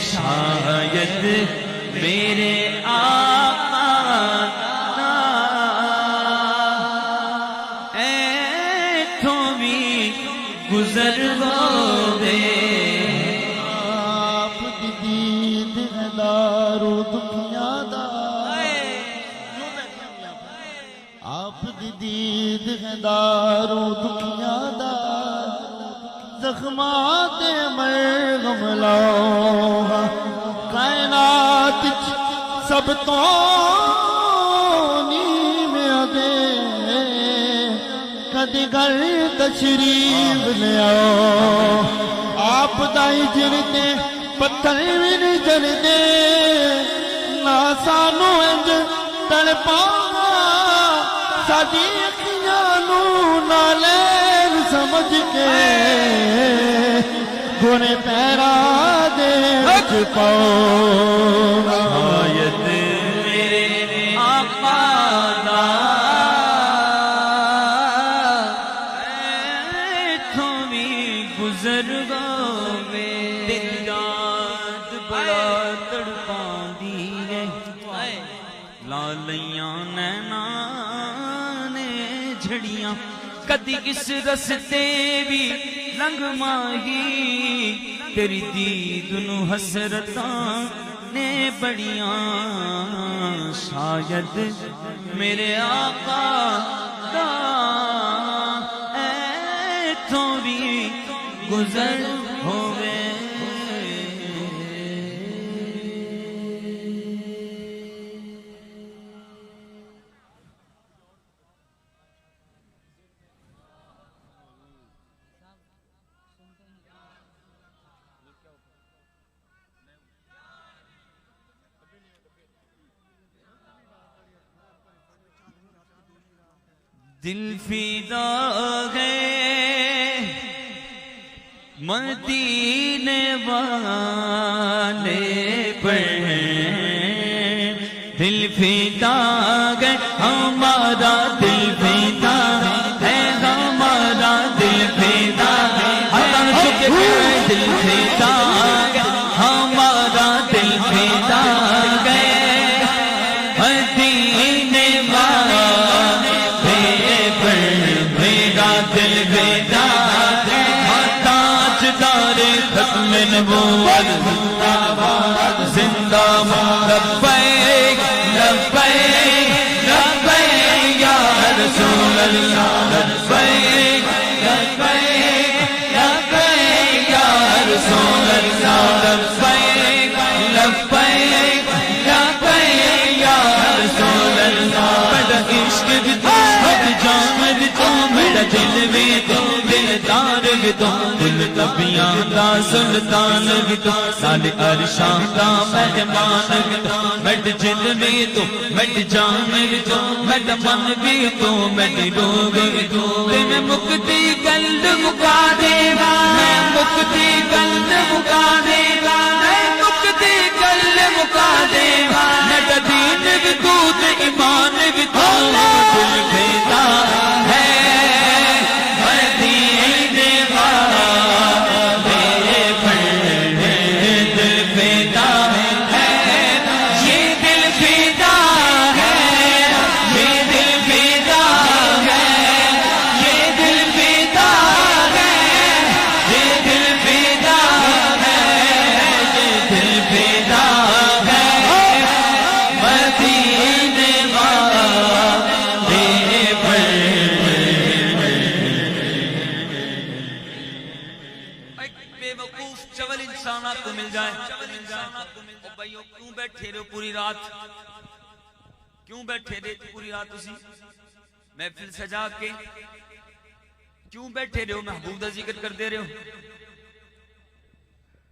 شاید میرے آقا دا ایتھوں بھی گزر ہووے آپ دی دید ہے دارو دکھیاں دا آپ دی دید ہے دارو دکھیاں دا زخمات مرغم لاؤ کائنات سب تو نیمے دے کدی گھر تشریف لے آؤ آپ دائی جرتے پتھر بھی نہیں جردے نہ سانو انج تڑپا ساڈی اکھیاں نوں نالین سمجھ کے گنے پیراں دے وچ پاؤ آیت میرے آقا دا ایتھوں بھی گزر گئے دل یاد بڑا تڑپاندی ہے لالیاں نینا نے جھڑیاں کدی اس رستے بھی لنگ ماہی تیری دید نو حسرتاں نے بڑیاں شاید میرے آقا دا ایتھوں بھی گزر ہوئے دل فدا ہے مدینے والے پر دل فدا ہے ہمارا دل فدا ہے ہمارا دل فدا ہے دل فدا ہے ہمارا دل فدا ہے مدینے والے دل بیدا تاجدار ختم نبوت زندہ باد لبیک لبیک لبیک یا رسول اللہ لبیک لبیک لبیک یا رسول اللہ لبیک لبیک لبیک یا رسول اللہ بڑا عشق بھی تو جان بھی تو میرا دل بھی تو دلدار بھی تو دل تبیاں دا سلطان بھی تو سال عرشاں دا مہمان بھی تو میڈ جن بھی تو میڈ جان بھی تو میڈ من بھی تو میڈ روگ بھی تو میں مکتی گلد مکا دے گا میں مکتی گلد مکا دے گا میں مکتی گلد مکا دے گا میڈ دین بھی تو ایمان بھی تو دل بھیدا ہے مدینے والے پر دل بھیدا ہے یہ دل بھیدا ہے یہ دل بھیدا ہے یہ دل بھیدا ہے یہ دل بھیدا ہے یہ دل بھیدا ہے مدینے چول انسانات کو مل جائے بھائیو کیوں بیٹھے رہو پوری رات کیوں بیٹھے رہے پوری رات اسی محفل سجا کے کیوں بیٹھے رہو محبوب دا ذکر کر دے رہے ہو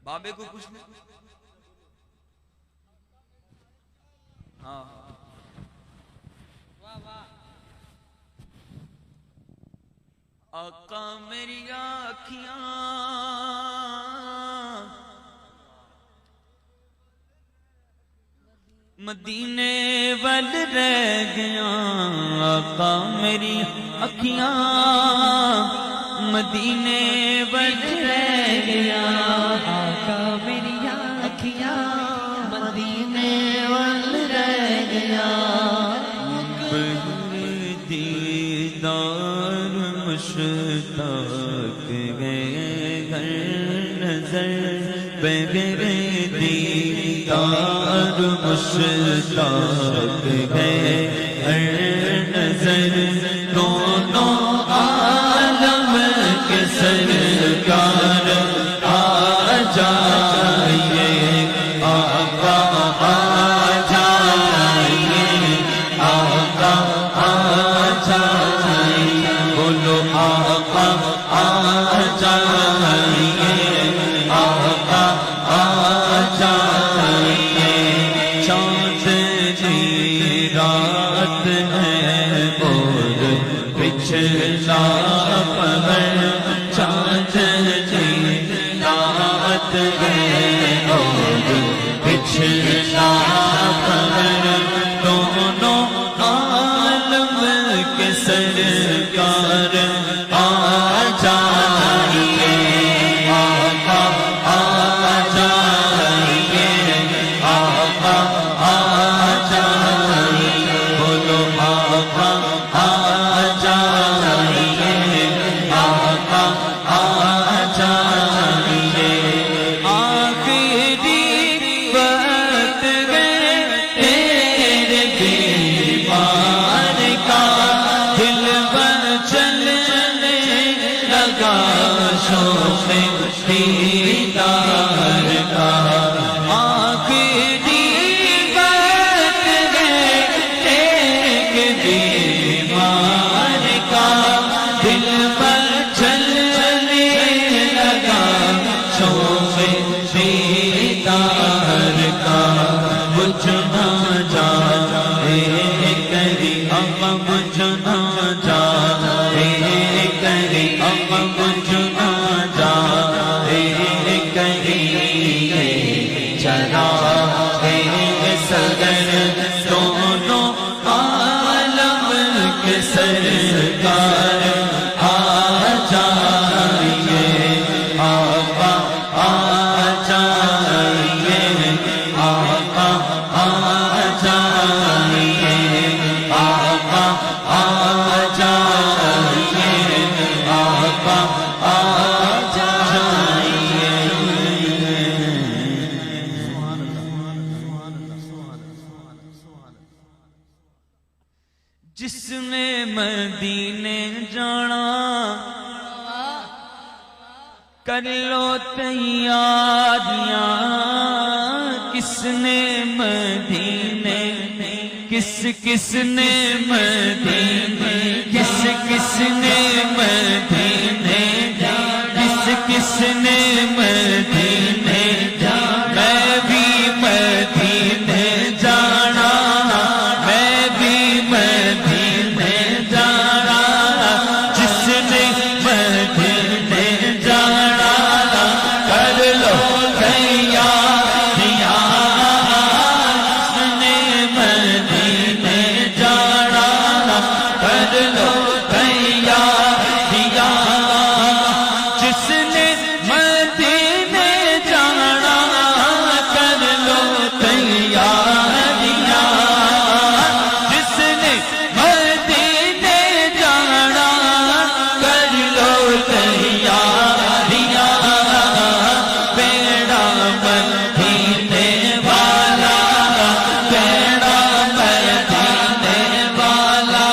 بابے کو کچھ نہیں ہاں آقا میری آنکھیاں مدینے ول رہ گیا آقا میری اکھیاں مدینے ول رہ گیا آقا میری اکھیاں مدینے ول رہ گیا دیدار مشتاق گئے گھر نظر بغیر دیدار مشتاق گئے ہر نظر دونوں عالم کے سرکار آ جائیے آقا آ جائیے آقا آ جائیے بولو آقا آ جائیے آقا آ جائیے چاند کی رات ہے وہ پچھلا پہر چاند کی رات ہے اور پچھلا پہر دونوں عالم کے سرکار آ جائیے آقا آ جائیے آقا آ جائیے بولو آقا آ جائیے آقا آ جائیے آخری وقت گئے تیرے دیوار کا دل بر چلنے لگا شوق دیدار کا آخری وقت گئے تیرے دیوار کا دل بر چلنے لگا شوق دیدار کا بجھنا جائے کری اب بجھنا جائے کری اب بجھنا جائے کری چلا سگر دونوں عالم کے سرکار آ جائیے آقا آ جائیے آقا آ جائیے آقا آ جائیے آقا آ جائیے جس نے مدینے جانا کر لو تیاریاں کس نے مدینے کس نے مدینے کس نے مدینے کس نے مدینے میں بھی مدینے جانا میں بھی مدینے جانا جس نے مدینے جانا کر لو تیاریاں جس نے مدینے جانا کر لو تیاریاں جس نے مدینے جانا کر لو تیاریاں جس نے مدینے جانا کر لو تیاریاں بیڑا مدینے والا بیڑا مدینے والا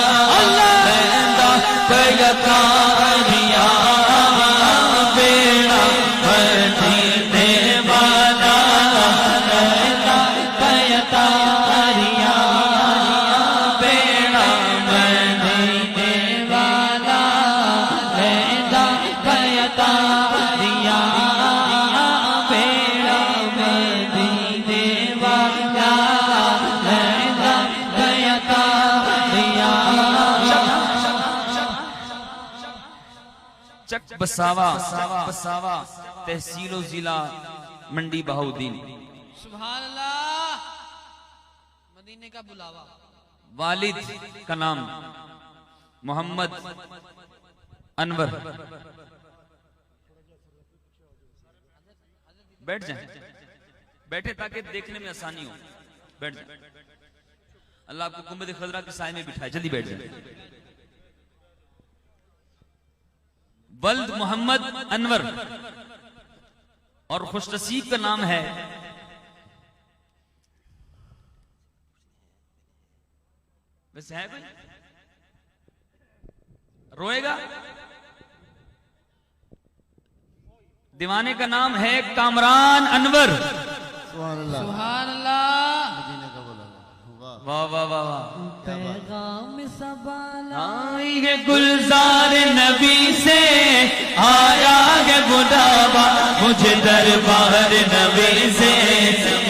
بیڑا پیکاریاں بیڑا مدینے والا بیڑا پیکاریاں بیڑا مدینے والا بیڑا پیکاریاں بیڑا مدینے والا بیڑا پیکاریاں چک بساوا تحصیل و ضلع منڈی بہاؤدین سبحان اللہ مدینے کا بلاوا والد کا نام محمد انور بیٹھ جائیں بیٹھے تاکہ دیکھنے میں آسانی ہو بیٹھ جائیں اللہ آپ کو گنبد خضرا کے سائے میں بٹھائے جلدی بیٹھ جائیں ولد محمد انور اور خوش نصیب کا نام ہے ویسے ہے کوئی روئے گا دیوانے کا نام ہے کامران انور سبحان اللہ سبحان اللہ مدینے کا بولا واہ واہ واہ واہ پیغام سبالا آئی ہے گلزار نبی سے آیا ہے بلاوا مجھے دربار نبی سے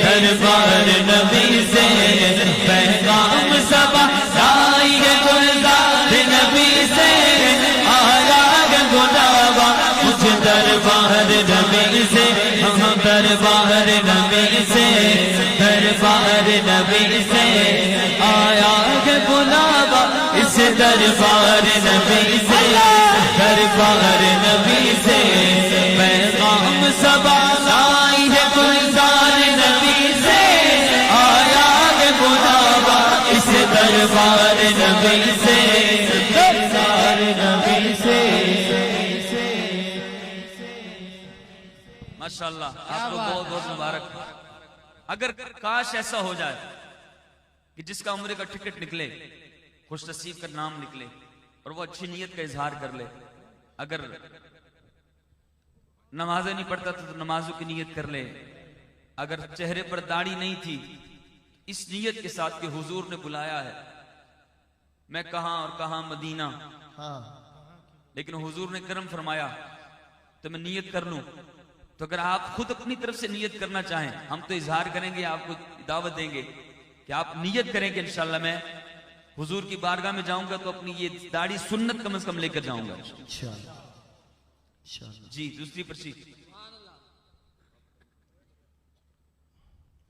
دربار نبی سے پیغام سبا آئی ہے گلزار نبی سے ماشاءاللہ آپ کو بہت بہت مبارک. اگر کاش ایسا ہو جائے کہ جس کا عمرے کا ٹکٹ نکلے خوش نصیب کا نام نکلے اور وہ اچھی نیت کا اظہار کر لے. اگر نمازیں نہیں پڑھتا تو نمازوں کی نیت کر لے. اگر چہرے پر داڑھی نہیں تھی اس نیت کے ساتھ کہ حضور نے بلایا ہے میں کہاں اور کہاں مدینہ, ہاں لیکن حضور نے کرم فرمایا تو میں نیت کر لوں. تو اگر آپ خود اپنی طرف سے نیت کرنا چاہیں ہم تو اظہار کریں گے, آپ کو دعوت دیں گے کہ آپ نیت کریں کہ انشاءاللہ میں حضور کی بارگاہ میں جاؤں گا تو اپنی یہ داڑھی سنت کم از کم لے کر جاؤں گا. انشاءاللہ. جی دوسری پرچی.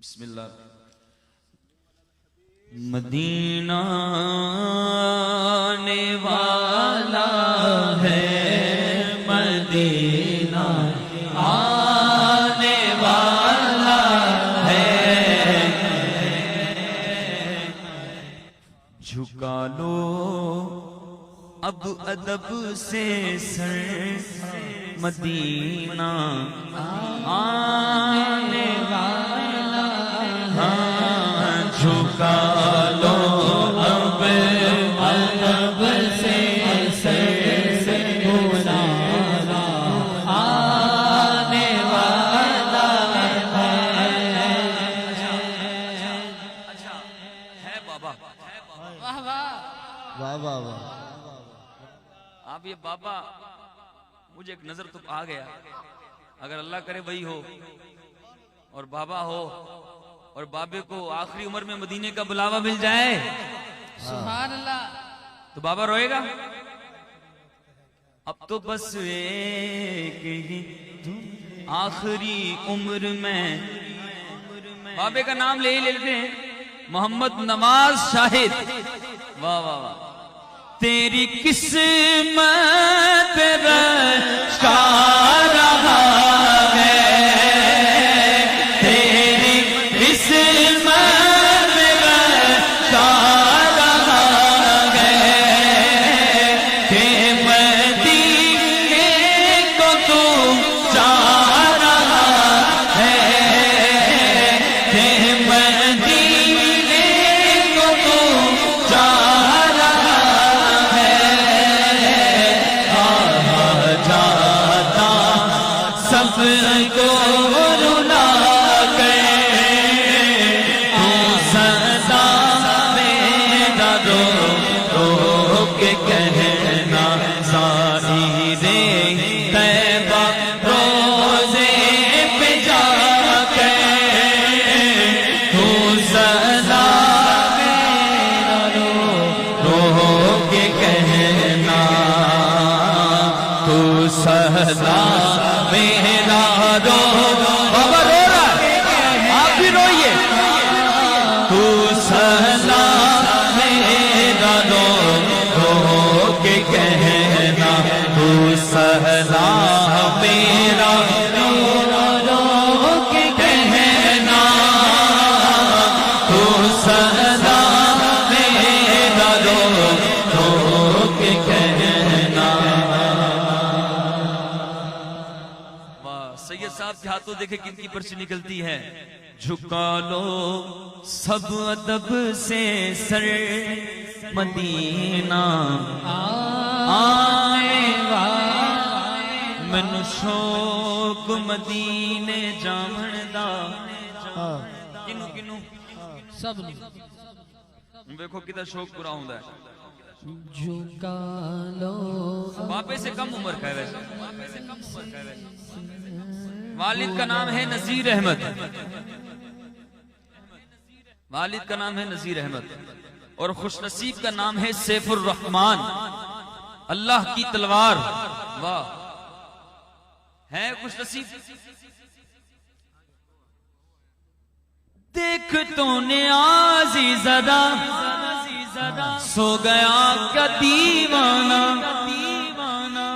بسم اللہ. مدینہ آنے والا ہے, مدینہ آنے والا ہے, جھکا لو اب ادب سے سر, مدینہ آنے والا ہے, جھکا لو اب ادب سے سر, مولانا آنے والا ہے. اچھا ہے بابا, واہ واہ. واہ واہ واہ. آپ یہ بابا مجھے ایک نظر تو آ گیا, اگر اللہ کرے وہی ہو اور بابا ہو اور بابے کو آخری عمر میں مدینے کا بلاوا مل جائے سبحان اللہ. تو بابا روئے گا. اب تو بس ایک ہی آخری عمر میں, بابے کا نام لے ہی لیتے ہیں, محمد نواز شاہد. واہ واہ واہ. تیری قسمت رشا رہا ہے, تیری قسمت رشا رہا ہے, کہ مدینے کو تو جا رہا ہے, کہ مدینے کو تو جا سب کو رلا کے, تو سدا میرا رو رو کے کہنا, ظاہرے طیبہ روزے پہ جا کے, تو سدا میرا رو رو کے کہنا, تو سدا میرا رو. بابا رو رہا ہے, آپ بھی روئیے. تو سدا میرا رو رو کے کہنا, تو سدا میرا رو رو کے کہنا, تو سدا میرا رو رو کے کہنا. سید صاحب کے ہاتھوں دیکھیں کن کی پرچی نکلتی ہے. جھکا لو سب ادب سے سر, مدینہ آنے والا, مینوں شوق مدینے جاون دا. کنو کنو سب نے دیکھو کتا شوق پورا ہوندا ہے. جھکا لو بابے سے کم عمر کا ہے ویسے, والد کا نام ہے نذیر احمد, والد کا نام ہے نذیر احمد, اور خوش نصیب کا نام ہے سیف الرحمان. اللہ کی تلوار. واہ ہے خوش نصیب. دیکھ تو نیازی ذرا سو گیا کیا دیوانہ,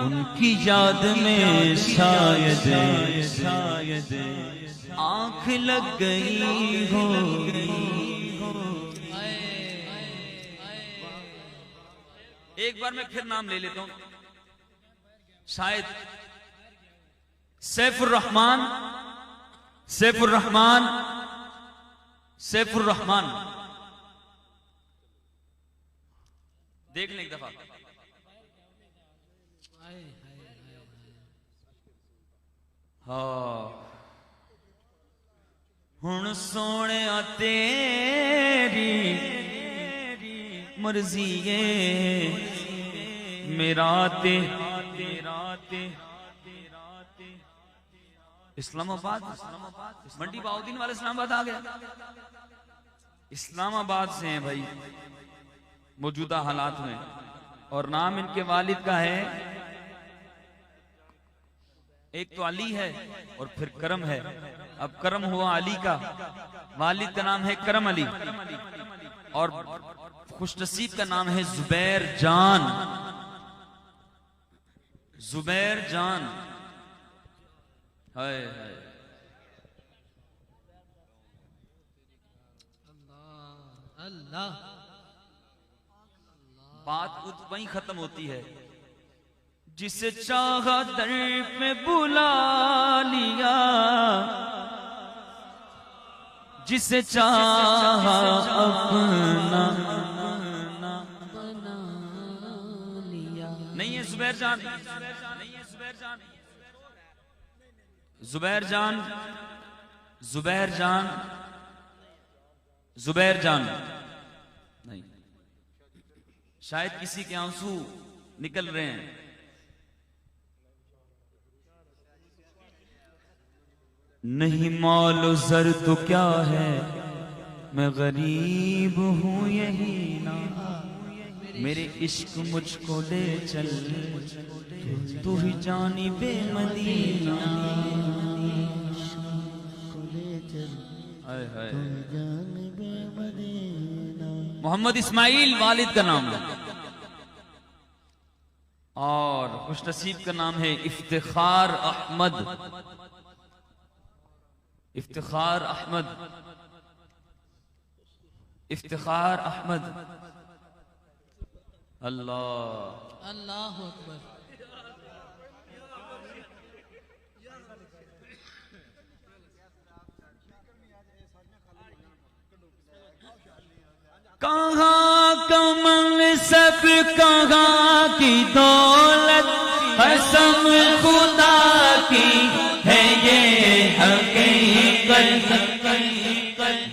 ان کی یاد میں شاید آنکھ لگ گئی ہوگی. ایک بار میں پھر نام لے لیتا ہوں. شاید سیف الرحمان سیف الرحمان، سیف الرحمان دیکھ لیں ایک دفعہ. ہاں ہن سونے تیری مرضی ہے میرا تے اسلام آباد منڈی باؤدین والے اسلام آباد آ گیا. اسلام آباد سے ہیں بھائی موجودہ حالات میں, اور نام ان کے والد کا ہے, ایک تو علی ہے اور پھر کرم ہے. اب کرم ہوا علی کا, والد کا نام ہے کرم علی, اور خوش نصیب کا نام ہے زبیر جان. زبیر جان ہائے ہائے. اللہ بات وہیں ختم ہوتی ہے. جسے چاہا در پہ بلا لیا, جسے چاہا اپنا بنا لیا. نہیں ہے زبیر جان, زبیر جان, زبیر جان, زبیر جان نہیں, شاید کسی کے آنسو نکل رہے ہیں. نہیں مال و زر تو کیا ہے, میں غریب ہوں یہی نا, میرے عشق مجھ کو لے چل, تو ہی جانب مدینہ. محمد اسماعیل والد کا نام ہے, اور خوش نصیب کا نام ہے افتخار احمد. افتخار احمد, افتخار احمد. اللہ اللہ اکبر. کہاں کا منصب کہاں کی دولت, قسم خدا کی ہے یہ حقیقت,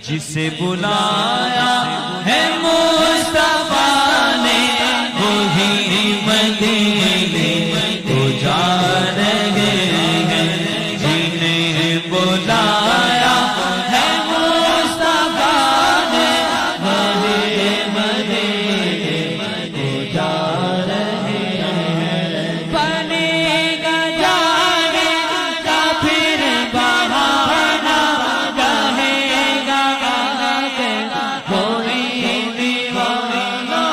جسے بلایا ہے مصطفیٰ نے وہی مدینے کو جا رہے ہیں. جنہیں بلایا ہے مصطفیٰ نے وہی مدینے کو جا رہے ہیں. بنے گا جانے کا پھر بہانا, کہے گا کوئی دیوانہ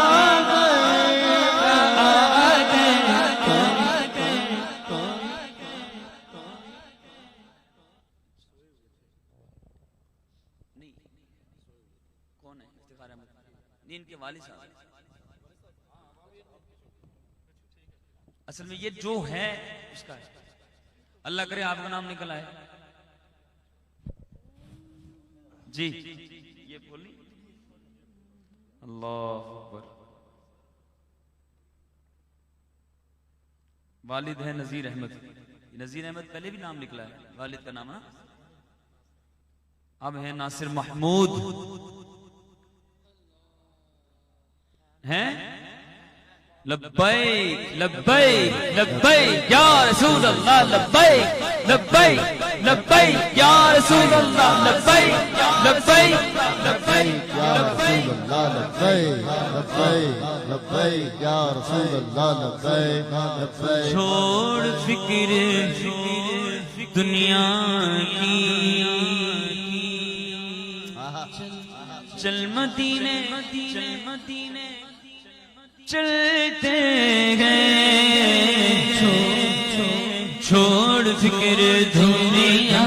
کون ہے افتخار احمد؟ ان کے والد صاحب. اصل میں یہ جو ہے اس کا ہے. اللہ کرے آپ کا نام نکل آئے. جی یہ بولی اللہ اکبر. والد ہے نذیر احمد. نذیر احمد پہلے بھی نام نکلا ہے, والد کا نام ہے. اب ہے ناصر محمود ہیں. لبیک لبیک لبیک یا رسول اللہ, لبیک لبیک لبیک یا رسول اللہ, لبیک لبیک لبیک یا رسول اللہ لبیک لبیک لبیک یا رسول اللہ لبیک لبیک. چھوڑ فکر دنیا کی, چل مدینے چل مدینے چلتے گئے. چھوڑ فکر دنیا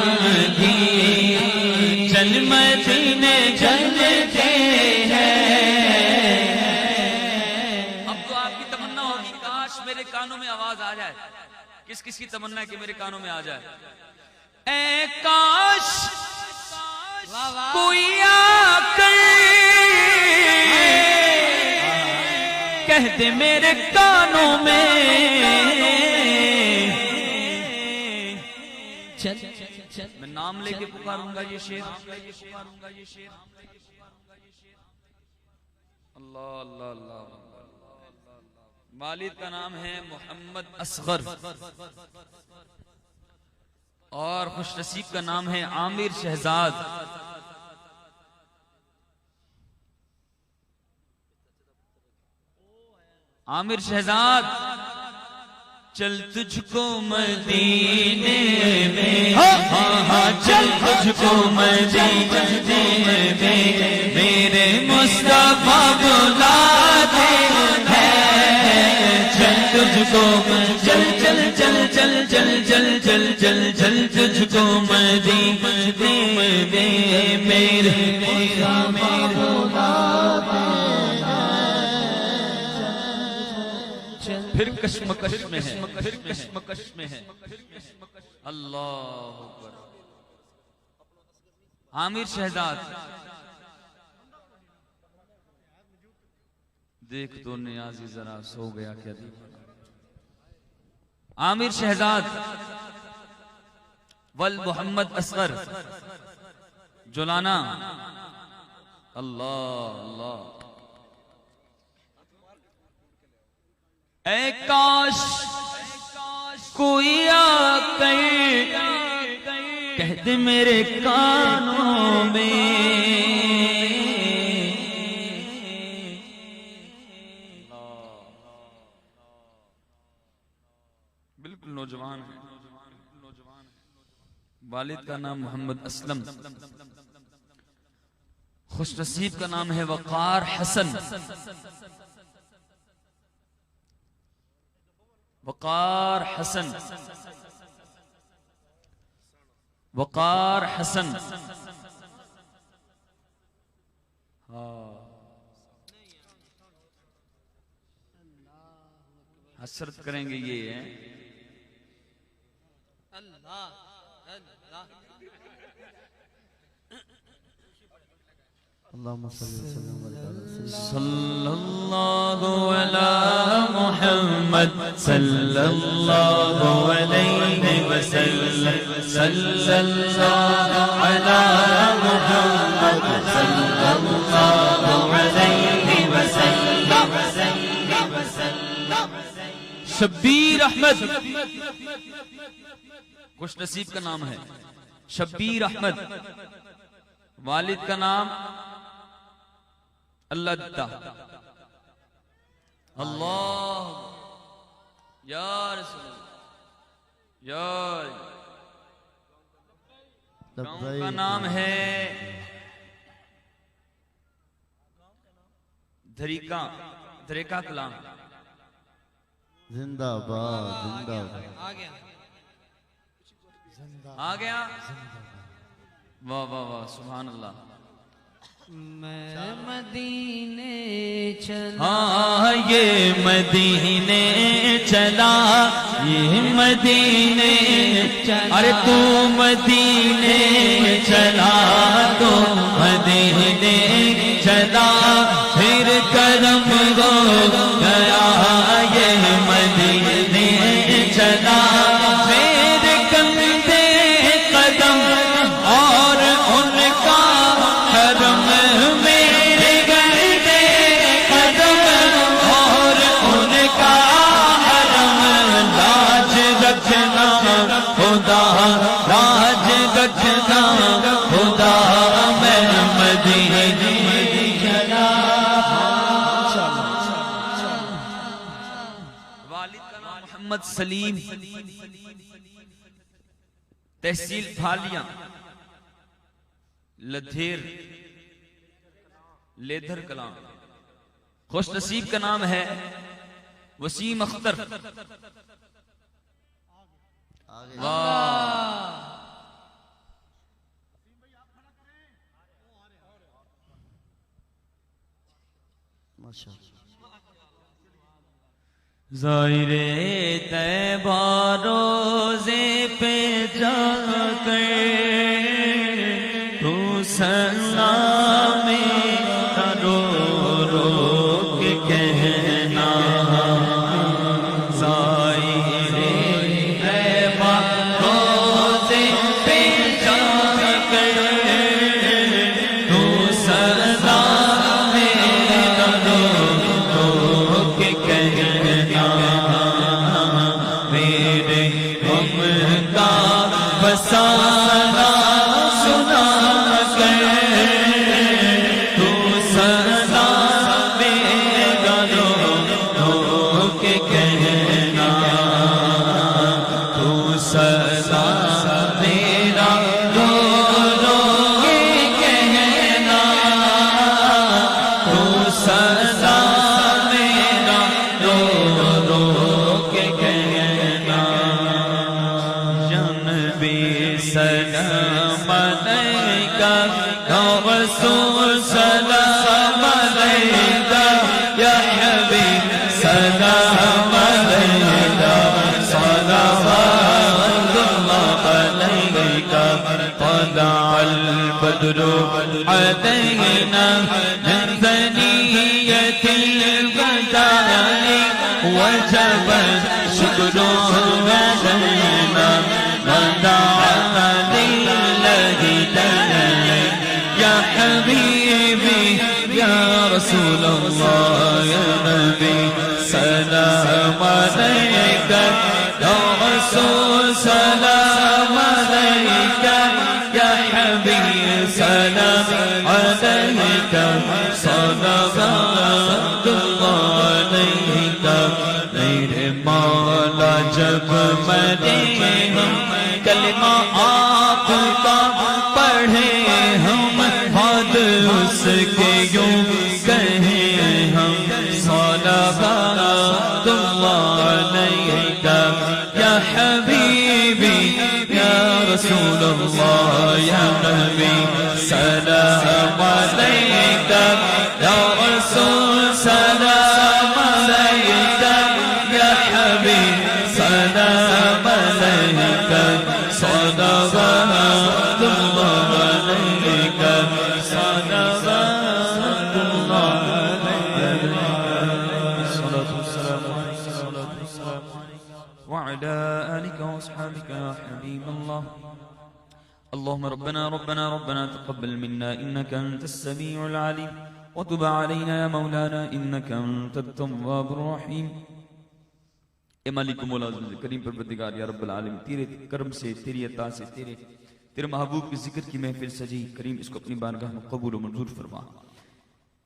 کی, چل مدینے چلتے ہیں. اب تو آپ کی تمنا ہوگی کاش میرے کانوں میں آواز آ جائے. کس کس کی تمنا ہے کہ میرے کانوں میں آ جائے؟ اے کاش واہ واہ کوئی آ کر کہہ دے میرے کانوں میں چل چل میں نام لے کے پکاروں گا یہ شیر اللہ اللہ اللہ والد کا نام ہے محمد اصغر اور خوش نصیب کا نام ہے عامر شہزاد عامر شہزاد چل تجھ کو مدینے میں ہاں ہاں چل تجھ کو مدینے میں میرے مصطفیٰ بلاتے ہیں چل تجھ کو چل چل چل چل چل چل چل چل چل تجھ کو مدینے میں میرے پھر کشمکش میں ہے پھر کشمکش میں ہے اللہ اکبر عامر شہزاد دیکھ تو نیازی ذرا سو گیا کیا عامر شہزاد ول محمد اصغر جولانا اللہ اللہ اے کاش کوئی آ کر کہہ دے میرے کانوں میں بالکل نوجوان ہے والد کا نام محمد اسلم خوش نصیب کا نام ہے وقار حسن وقار حسن وقار حسن حسرت کریں گے یہ ہے اللہ اللہ اللهم صل وسلم وبارك على صلی اللہ علی محمد صلی اللہ علیہ وسلم صلی اللہ علی محمد صلی اللہ علیہ وسلم شبیر احمد خوش نصیب کا نام ہے شبیر احمد والد کا نام اللہ دتا اللہ یا رسول اللہ یا گاؤں کا نام ہے دھریکا کلام زندہ باد زندہ باد آ گیا آ گیا واہ واہ واہ سبحان اللہ میں مدینے چلا ہاں یہ مدینے چلا یہ مدینے چلا ارے تو مدینے چلا تو مدینے چلا پھر کرم ہو گیا یہ مدینے چلا میرے کندھے قدم اور ان کا حرم میرے کندھے قدم اور ان کا حرم لاج رکھنا خدا لاج رکھنا خدا میں مدینے چلا والد کا نام محمد سلیم تحصیل پھالیاں لدھیر لیدھر کلام خوش نصیب کا نام ہے وسیم اختر واہ ماشاءاللہ ظاہر طیبہ روزے پہ جا کر طلع البدر علينا من ثنية الوداع وجب الشكر علينا ودعا لله تعالى يا حبيبي يا رسول الله يا نبي سلام عليك يا رسول سلام عليك يا حبيب سلام عليك صلوات الله عليك میرے مولا جب مرے ہم کلمہ آپ کا پڑھے ہم حد اس کے یوں کہیں ہم صلوات اللہ علیک یا حبیبی یا رسول اللہ یا نبی سلام علیک یا رسول سلام علیک یا حبیب سلام علیک صلوات اللہ علیک صلوات اللہ علیک الصلاة والسلام علیک الصلاة والسلام علیک وعلى آلك وأصحابك يا حبيب الله اللهم ربنا تقبل منا إنك أنت السميع العليم وتب علينا يا مولانا إنك أنت التواب الرحيم اے مالک مولا کریم پروردگار یا رب العالمین تیرے کرم سے تیری عطا سے تیرے محبوب کے ذکر کی محفل سجی کریم اس کو اپنی بارگاہ میں قبول و منظور فرما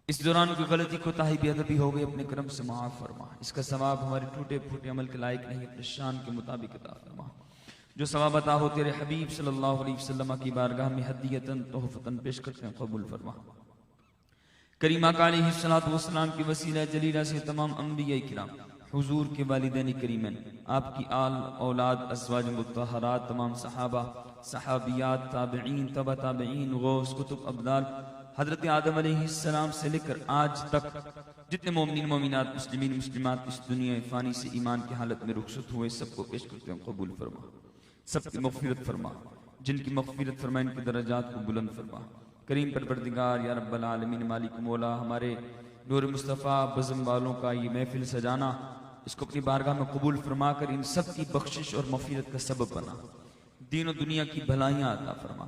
اس دوران کوئی غلطی کوتاہی بے ادبی ہو گئی اپنے کرم سے معاف فرما اس کا ثواب ہمارے ٹوٹے پھوٹے عمل کے لائق نہیں اپنے شان کے مطابق عطا فرما جو ثواب عطا ہو تیرے حبیب صلی اللہ علیہ وسلم کی بارگاہ میں ہدیتاً تحفتاً پیش کرتے ہیں قبول فرما کریم آقا علیہ السلام کی وسیلہ جلیلہ سے تمام انبیاء کرام حضور کے والدین کریمین آپ کی آل اولاد ازواج مطہرات تمام صحابہ صحابیات تابعین تبع تابعین غوث کتب ابدال حضرت آدم علیہ السلام سے لے کر آج تک جتنے مومنین مومنات مسلمین مسلمات اس دنیا فانی سے ایمان کی حالت میں رخصت ہوئے سب کو پیش کرتے ہیں قبول فرما سب کی مغفرت فرما جن کی مغفرت فرما ان کے درجات کو بلند فرما کریم پروردگار یا رب العالمین مالک مولا ہمارے نور مصطفیٰ بزم والوں کا یہ محفل سجانا اس کو اپنی بارگاہ میں قبول فرما کر ان سب کی بخشش اور مغفرت کا سبب بنا دین و دنیا کی بھلائیاں عطا فرما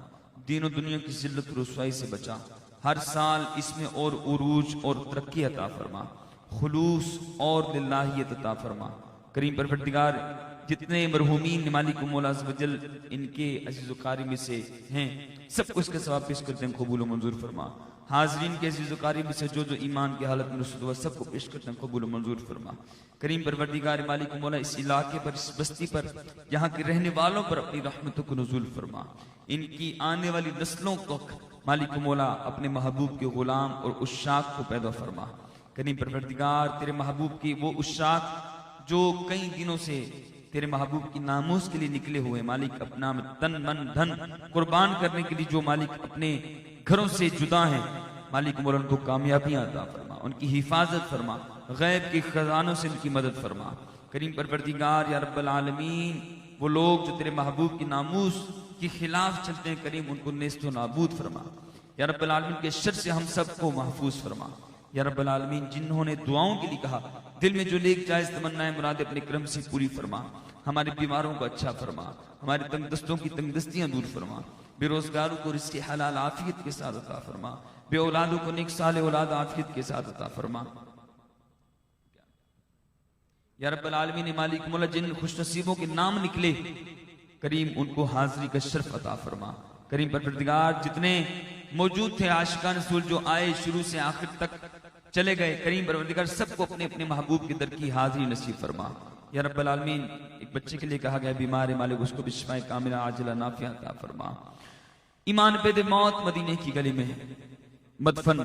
دین و دنیا کی ذلت و رسوائی سے بچا ہر سال اس میں اور عروج اور ترقی عطا فرما خلوص اور للہیت عطا فرما کریم پروردگار جتنے مرحومین مالک مولا عز و جل ان کے عزیز و قاری میں سے ہیں سب کو اس کا ثواب پیش کرتے ہیں قبول و منظور فرما حاضرین کے عزیز و قاری میں سے جو ایمان کی حالت میں رسول ہوا سب کو پیش کرتے ہیں قبول و منظور فرما کریم پروردگار مالک مولا اس علاقے پر اس بستی پر یہاں کے رہنے والوں پر اپنی رحمتوں کو نزول فرما ان کی آنے والی نسلوں کو مالک مولا اپنے محبوب کے غلام اور عشاق کو پیدا فرما کریم پروردگار تیرے محبوب کی وہ عشاق جو کئی دنوں سے تیرے محبوب کی ناموس کے لیے نکلے ہوئے مالک اپنا تن من دھن قربان کرنے کے لیے جو مالک اپنے گھروں سے جدا ہیں مالک مولا ان کو کامیابیاں عطا فرما ان کی حفاظت فرما غیب کے خزانوں سے ان کی مدد فرما کریم پروردگار یا رب العالمین وہ لوگ جو تیرے محبوب کی ناموس کے خلاف چلتے ہیں کریم ان کو نیست و نابود فرما یا رب العالمین کے شر سے ہم سب کو محفوظ فرما یا رب العالمین جنہوں نے دعاؤں کے لیے کہا دل میں جو نیک جائز تمنا مراد اپنے کرم سے پوری فرما ہمارے بیماروں کو اچھا فرما ہمارے تنگ دستوں کی تنگ دستیاں دور فرما بے روزگاروں کو رزق حلال عافیت کے ساتھ عطا فرما بے اولادوں کو نیک صالح اولاد عافیت کے ساتھ عطا فرما یا رب العالمین مالک مولا جن خوش نصیبوں کے نام نکلے کریم ان کو حاضری کا شرف عطا فرما کریم پروردگار جتنے موجود تھے عاشقان رسول جو آئے شروع سے آخر تک چلے گئے کریم پروردگار سب کو اپنے اپنے محبوب کے در کی حاضری نصیب فرما یا رب العالمین ایک بچے کے لیے کہا گیا بیمار مالک اس کو بھی شفائے کاملہ عاجلہ نافعہ عطا فرما ایمان پہ دے موت مدینے کی گلی میں مدفن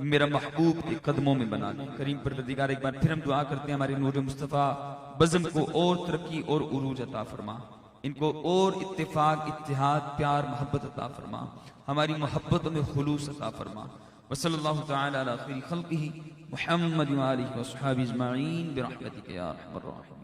میرا محبوب کے قدموں میں بنا دے کریم پروردگار ایک بار پھر ہم دعا کرتے ہیں ہمارے نور مصطفیٰ بزم کو اور ترقی اور عروج عطا فرما ان کو اور اتفاق اتحاد پیار محبت عطا فرما ہماری محبتوں میں خلوص عطا فرما وصلی اللہ تعالی علی خیر خلقہ محمد و آلہ و صحابہ اجمعین برحمتک یا ارحم الراحمین